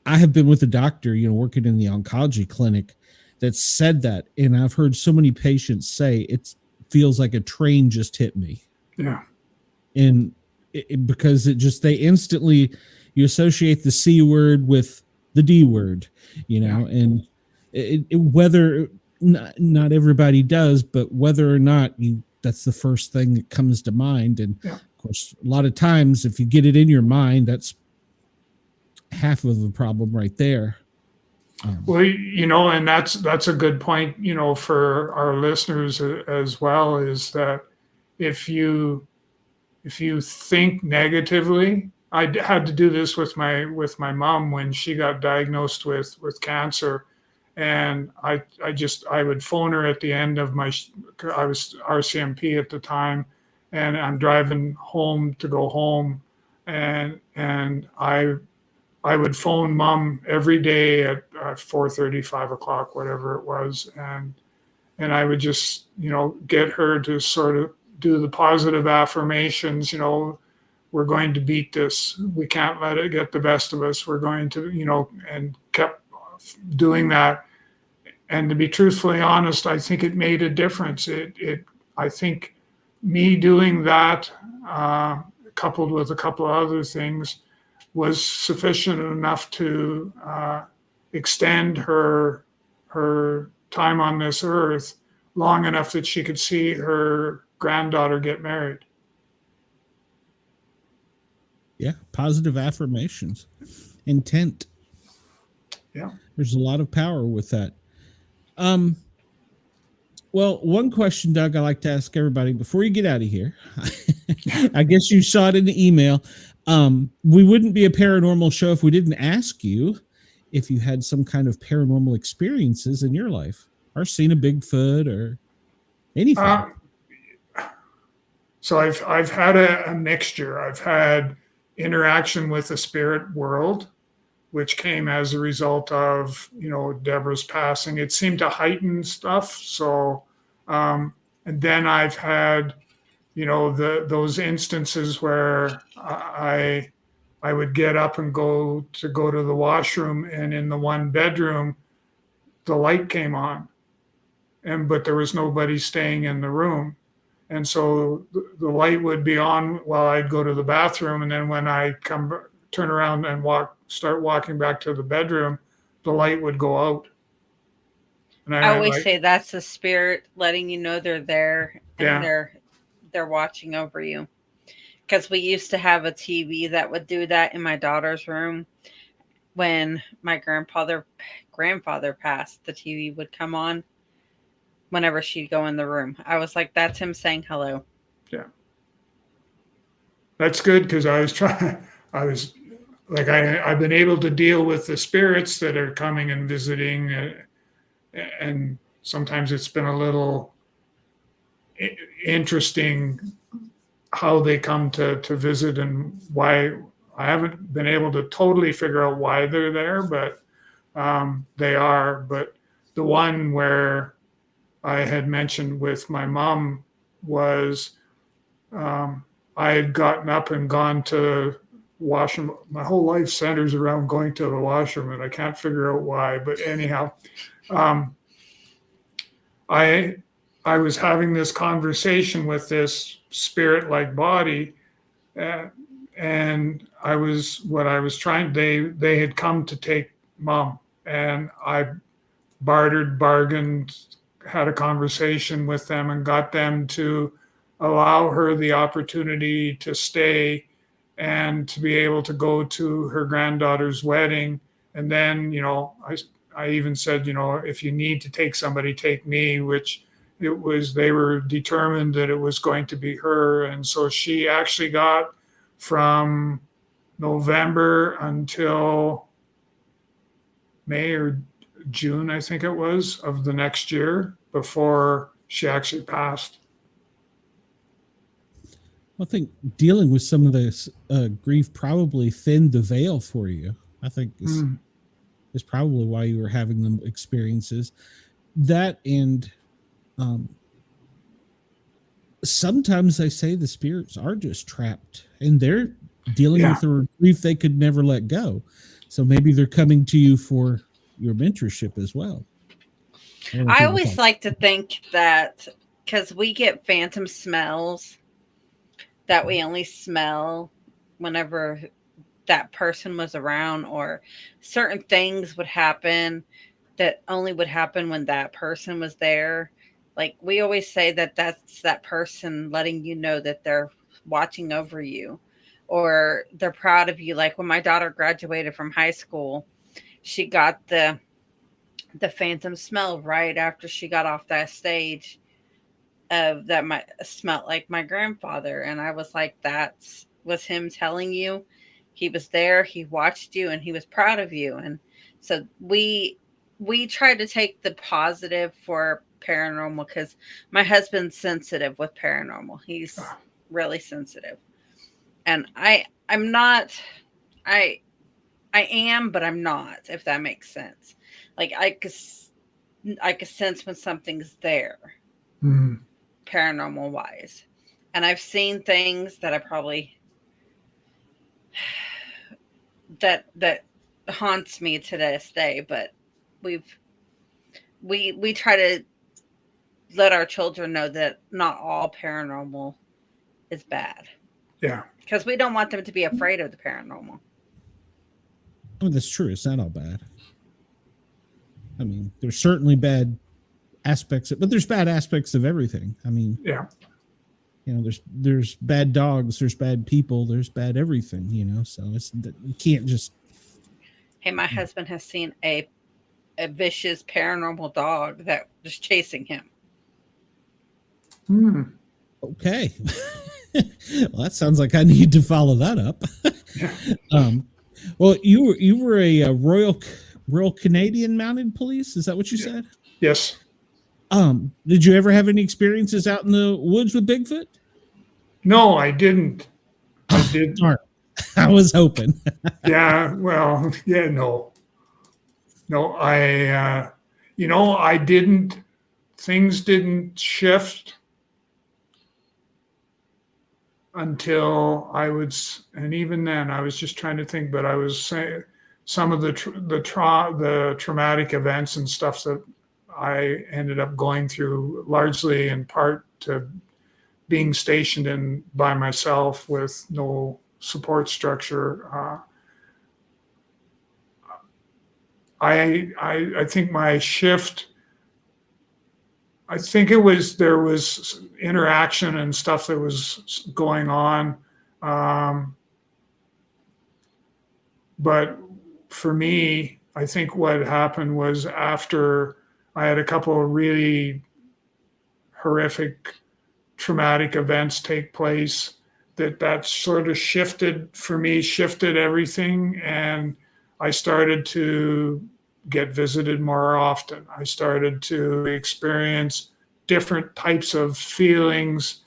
I have been with a doctor, working in the oncology clinic, that said that. And I've heard so many patients say it feels like a train just hit me.
Yeah.
And because they instantly, you associate the C word with the D word, and whether not everybody does, but whether or not that's the first thing that comes to mind. And of course, a lot of times if you get it in your mind, that's half of the problem right there.
Well, and that's a good point, for our listeners as well, is that if you think negatively, I had to do this with my mom when she got diagnosed with cancer. And I would phone her at the end of I was RCMP at the time, and I'm driving home to go home. And I would phone Mom every day at 4:30, 5 o'clock, whatever it was. And I would just, get her to sort of do the positive affirmations, we're going to beat this. We can't let it get the best of us. We're going to, and kept doing that. And to be truthfully honest, I think it made a difference. I think me doing that, coupled with a couple of other things, was sufficient enough to extend her time on this earth long enough that she could see her granddaughter get married.
Yeah, positive affirmations, intent. Yeah, there's a lot of power with that. Well, one question, Doug, I like to ask everybody before you get out of here. I guess you saw it in the email. We wouldn't be a paranormal show if we didn't ask you if you had some kind of paranormal experiences in your life, or seen a Bigfoot or anything.
So I've had a mixture. I've had interaction with the spirit world, which came as a result of, Deborah's passing. It seemed to heighten stuff. So, and then I've had, those instances where I would get up and go to the washroom, and in the one bedroom, the light came on, but there was nobody staying in the room. And so the light would be on while I'd go to the bathroom. And then when I turn around and start walking back to the bedroom, the light would go out. And
I always say that's the spirit letting you know they're there, and they're watching over you. Because we used to have a TV that would do that in my daughter's room. When my grandfather passed, the TV would come on whenever she'd go in the room. I was like, that's him saying hello.
Yeah. That's good, because I've been able to deal with the spirits that are coming and visiting, and sometimes it's been a little interesting how they come to visit, and why. I haven't been able to totally figure out why they're there, but they are. But the one where I had mentioned with my mom was I had gotten up and gone to washroom. My whole life centers around going to the washroom, and I can't figure out why. But anyhow, I was having this conversation with this spirit-like body, and they had come to take Mom, and I bargained, had a conversation with them, and got them to allow her the opportunity to stay and to be able to go to her granddaughter's wedding. And then, I even said, if you need to take somebody, take me, which they were determined that it was going to be her. And so she actually got from November until May or June, I think it was, of the next year before she actually passed.
I think dealing with some of this grief probably thinned the veil for you. I think is probably why you were having them experiences. That, and sometimes they say the spirits are just trapped, and they're dealing with the grief they could never let go. So maybe they're coming to you for your mentorship as well.
I always like to think that because we get phantom smells that we only smell whenever that person was around, or certain things would happen that only would happen when that person was there. Like, we always say that that's that person letting you know that they're watching over you, or they're proud of you. Like when my daughter graduated from high school, she got the phantom smell right after she got off that stage of that smelled like my grandfather. And I was like, that was him telling you he was there, he watched you, and he was proud of you. And so we try to take the positive for paranormal, because my husband's sensitive with paranormal. He's really sensitive. And I'm not, I am, but I'm not, if that makes sense. Like I could sense when something's there, paranormal wise. And I've seen things that I probably, that haunts me to this day, but we try to let our children know that not all paranormal is bad.
Yeah.
Because we don't want them to be afraid of the paranormal.
Oh, that's true. It's not all bad. I mean, there's certainly bad aspects, but there's bad aspects of everything. I mean, there's bad dogs, there's bad people, there's bad everything, so you can't just.
Hey, my husband has seen a vicious paranormal dog that was chasing him.
Hmm.
Okay. Well, that sounds like I need to follow that up.
Yeah.
Well, you were a Royal Canadian Mounted Police. Is that what you
Yeah.
said?
Yes.
Did you ever have any experiences out in the woods with Bigfoot?
No, I didn't. I did.
Darn. I was hoping.
Yeah. Well, yeah, no. No, I didn't, things didn't shift until and even then I was just trying to think, but I was saying some of the traumatic events and stuff that I ended up going through, largely in part to being stationed in by myself with no support structure. I think my shift, I think there was interaction and stuff that was going on. But for me, I think what happened was after I had a couple of really horrific traumatic events take place, that sort of shifted everything. And I started to get visited more often. I started to experience different types of feelings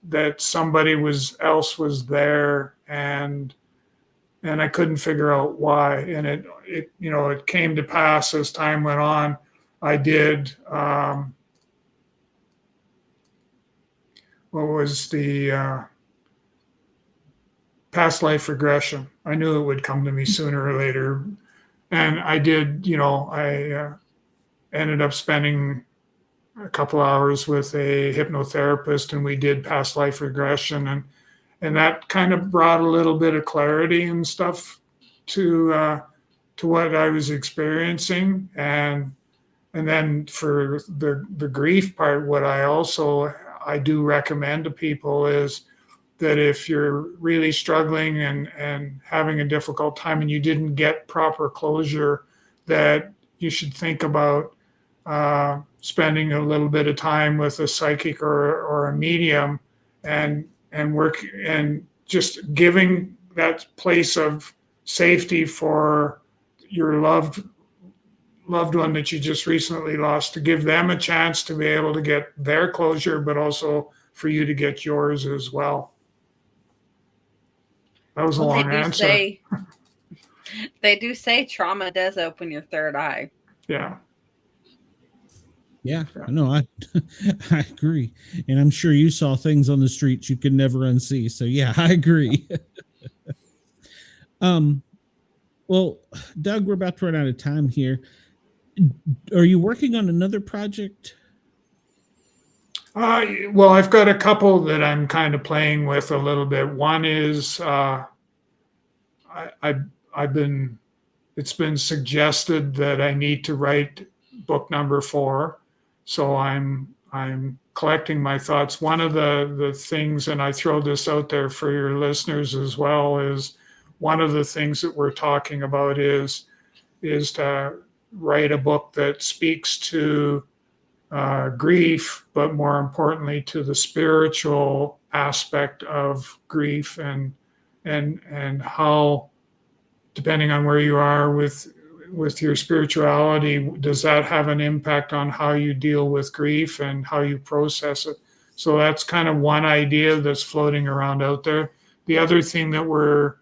that somebody else was there, and I couldn't figure out why. And it came to pass as time went on. I did what was the past life regression. I knew it would come to me sooner or later, and I did. I ended up spending a couple hours with a hypnotherapist, and we did past life regression, and that kind of brought a little bit of clarity and stuff to what I was experiencing. And then for the grief part, what I do recommend to people is that if you're really struggling and having a difficult time and you didn't get proper closure, that you should think about spending a little bit of time with a psychic or a medium, and work and just giving that place of safety for your loved one that you just recently lost, to give them a chance to be able to get their closure, but also for you to get yours as well. That was a
Well,
long answer.
They do say trauma does open your third eye.
Yeah.
Yeah, no, I I agree, and I'm sure you saw things on the streets you could never unsee. So yeah, I agree. Well, Doug, we're about to run out of time here. Are you working on another project?
Well, I've got a couple that I'm kind of playing with a little bit. One is it's been suggested that I need to write book number 4. So I'm collecting my thoughts. One of the things, and I throw this out there for your listeners as well, is one of the things that we're talking about is to write a book that speaks to grief, but more importantly to the spiritual aspect of grief, and how, depending on where you are with your spirituality, does that have an impact on how you deal with grief and how you process it. So that's kind of one idea that's floating around out there. The other thing that we're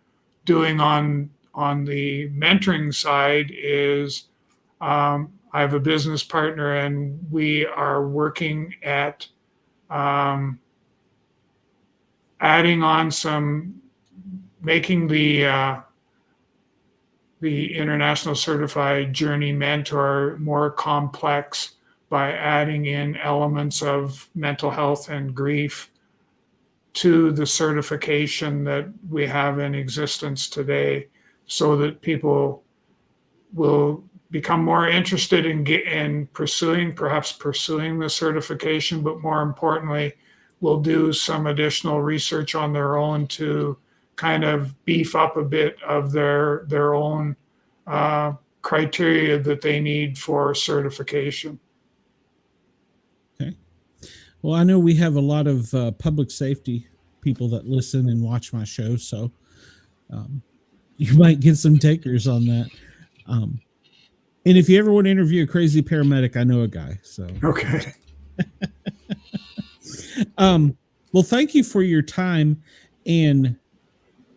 doing on the mentoring side is I have a business partner, and we are working at adding on making the International Certified Journey Mentor more complex by adding in elements of mental health and grief to the certification that we have in existence today, so that people will become more interested in pursuing the certification, but more importantly, will do some additional research on their own to kind of beef up a bit of their own criteria that they need for certification.
Okay. Well, I know we have a lot of public safety people that listen and watch my show, so you might get some takers on that. And if you ever want to interview a crazy paramedic, I know a guy. So
Okay.
well, thank you for your time, and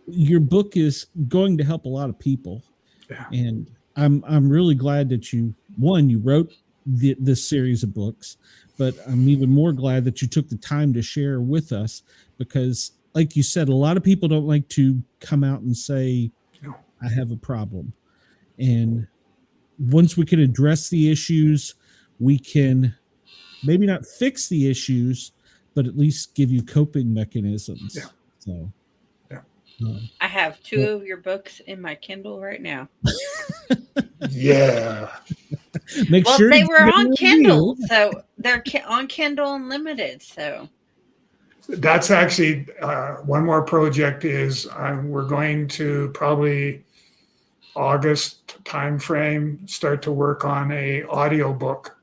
your book is going to help a lot of people.
Yeah.
And I'm really glad that you wrote this series of books, but I'm even more glad that you took the time to share with us, because like you said, a lot of people don't like to come out and say,
No.
I have a problem. And once we can address the issues, we can maybe not fix the issues, but at least give you coping mechanisms.
Yeah.
So,
yeah.
I have 2 of your books in my Kindle right now.
Yeah.
Make
Well,
sure
they
to
were
give
on
them a
Kindle,
review.
so they're on Kindle Unlimited. So
That's actually one more project is we're going to probably August timeframe start to work on a audio book.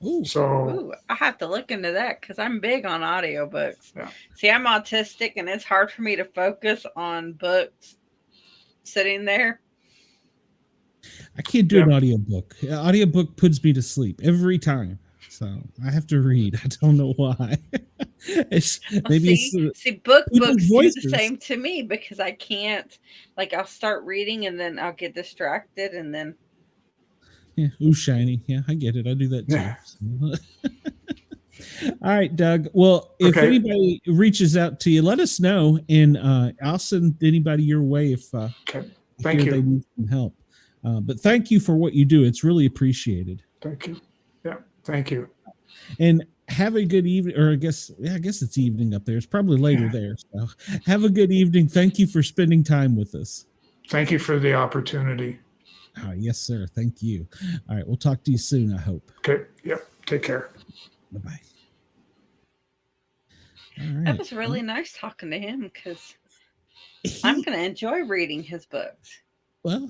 Ooh.
So
ooh, I have to look into that because I'm big on audiobooks.
Yeah.
See, I'm autistic and it's hard for me to focus on books sitting there.
I can't do
Yeah.
an audiobook. An audiobook puts me to sleep every time. So I have to read. I don't know why. It's maybe
See, books
people's
do
voices.
the same to me because I can't, like, I'll start reading and then I'll get distracted and then.
Yeah, ooh, shiny. Yeah, I get it. I do that too.
Yeah.
All right, Doug. Well, if
Okay.
anybody reaches out to you, let us know, and I'll send anybody your way if
okay. Thank
they
you.
need some help. But thank you for what you do. It's really appreciated.
Thank you. Yeah. Thank you.
And have a good evening, or I guess it's evening up there. It's probably later there. So have a good evening. Thank you for spending time with us.
Thank you for the opportunity.
Yes, sir. Thank you. All right. We'll talk to you soon, I hope.
Okay. Yep. Take care.
Bye-bye. All right.
That was really nice talking to him because I'm going to enjoy reading his books.
Well,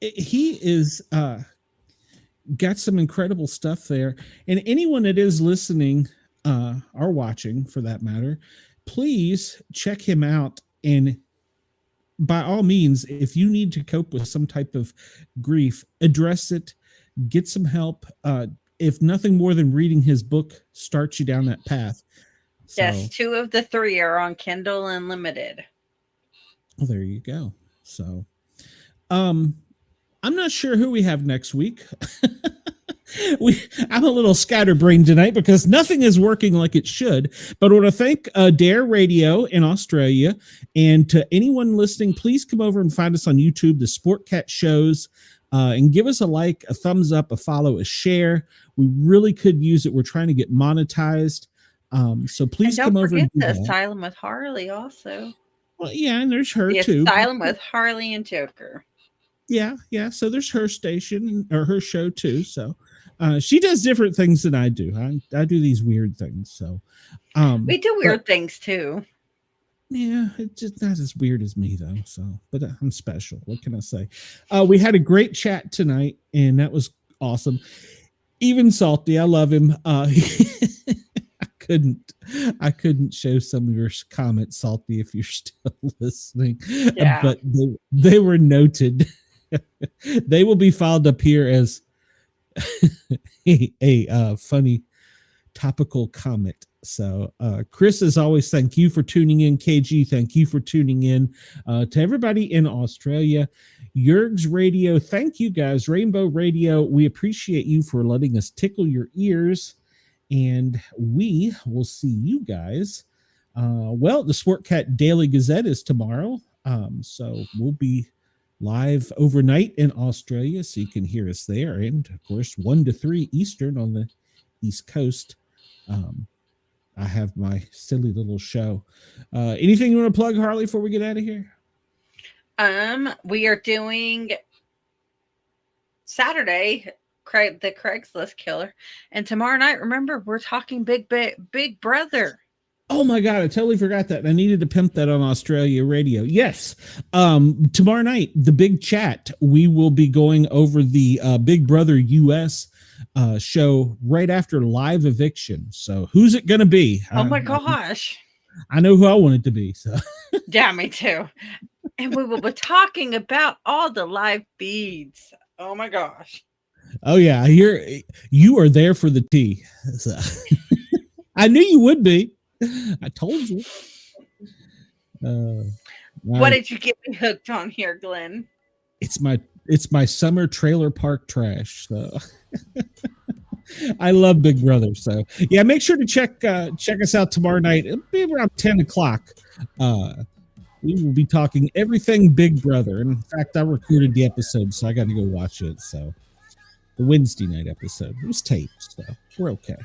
he is got some incredible stuff there. And anyone that is listening or watching, for that matter, please check him out. And by all means, if you need to cope with some type of grief, address it, get some help. If nothing more than reading his book starts you down that path. So,
Yes, 2 of the 3 are on Kindle Unlimited.
well, there you go. So, I'm not sure who we have next week. I'm a little scatterbrained tonight because nothing is working like it should. But I want to thank Dare Radio in Australia, and to anyone listening, please come over and find us on YouTube, the Sport Cat Shows, and give us a like, a thumbs up, a follow, a share. We really could use it. We're trying to get monetized, so please
and
come
don't
over and
forget
do
the
that.
Asylum with Harley also.
Well, yeah, and there's her
The
too.
Asylum with Harley and Joker.
Yeah. So there's her station or her show too. So she does different things than I do. I do these weird things. So
We do weird things too.
Yeah, it's just not as weird as me though. So, but I'm special. What can I say? We had a great chat tonight, and that was awesome. Even Salty, I love him. I couldn't show some of your comments, Salty, if you're still listening.
Yeah.
But they were noted. They will be filed up here as a funny topical comment. So Chris, as always, thank you for tuning in. KG, thank you for tuning in. To everybody in Australia, Yerg's Radio, thank you guys. Rainbow Radio, we appreciate you for letting us tickle your ears, and we will see you guys. Well, the Sport Cat Daily Gazette is tomorrow, so we'll be live overnight in Australia, so you can hear us there, and of course 1 to 3 Eastern on the East Coast. I have my silly little show. Anything you want to plug, Harley, before we get out of here?
We are doing Saturday, the Craigslist Killer, and tomorrow night, remember, we're talking Big Brother.
Oh my God, I totally forgot that. I needed to pimp that on Australia radio. Yes. Tomorrow night, the big chat, we will be going over the Big Brother US show right after live eviction. So who's it going to be?
Oh my gosh.
I know who I want it to be. So
Yeah, me too. And we will be talking about all the live feeds. Oh my gosh.
oh yeah, I hear you are there for the tea. So, I knew you would be. I told you.
What did you get me hooked on here, Glenn?
It's my summer trailer park trash. So I love Big Brother. So yeah, make sure to check us out tomorrow night. It'll be around 10 o'clock. We will be talking everything Big Brother. And in fact, I recorded the episode, so I got to go watch it. So the Wednesday night episode, it was taped, so we're okay.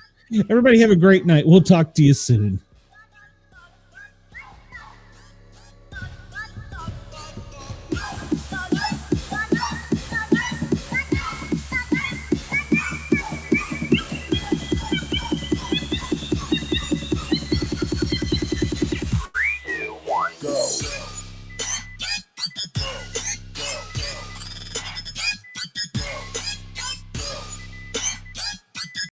Everybody have a great night. We'll talk to you soon.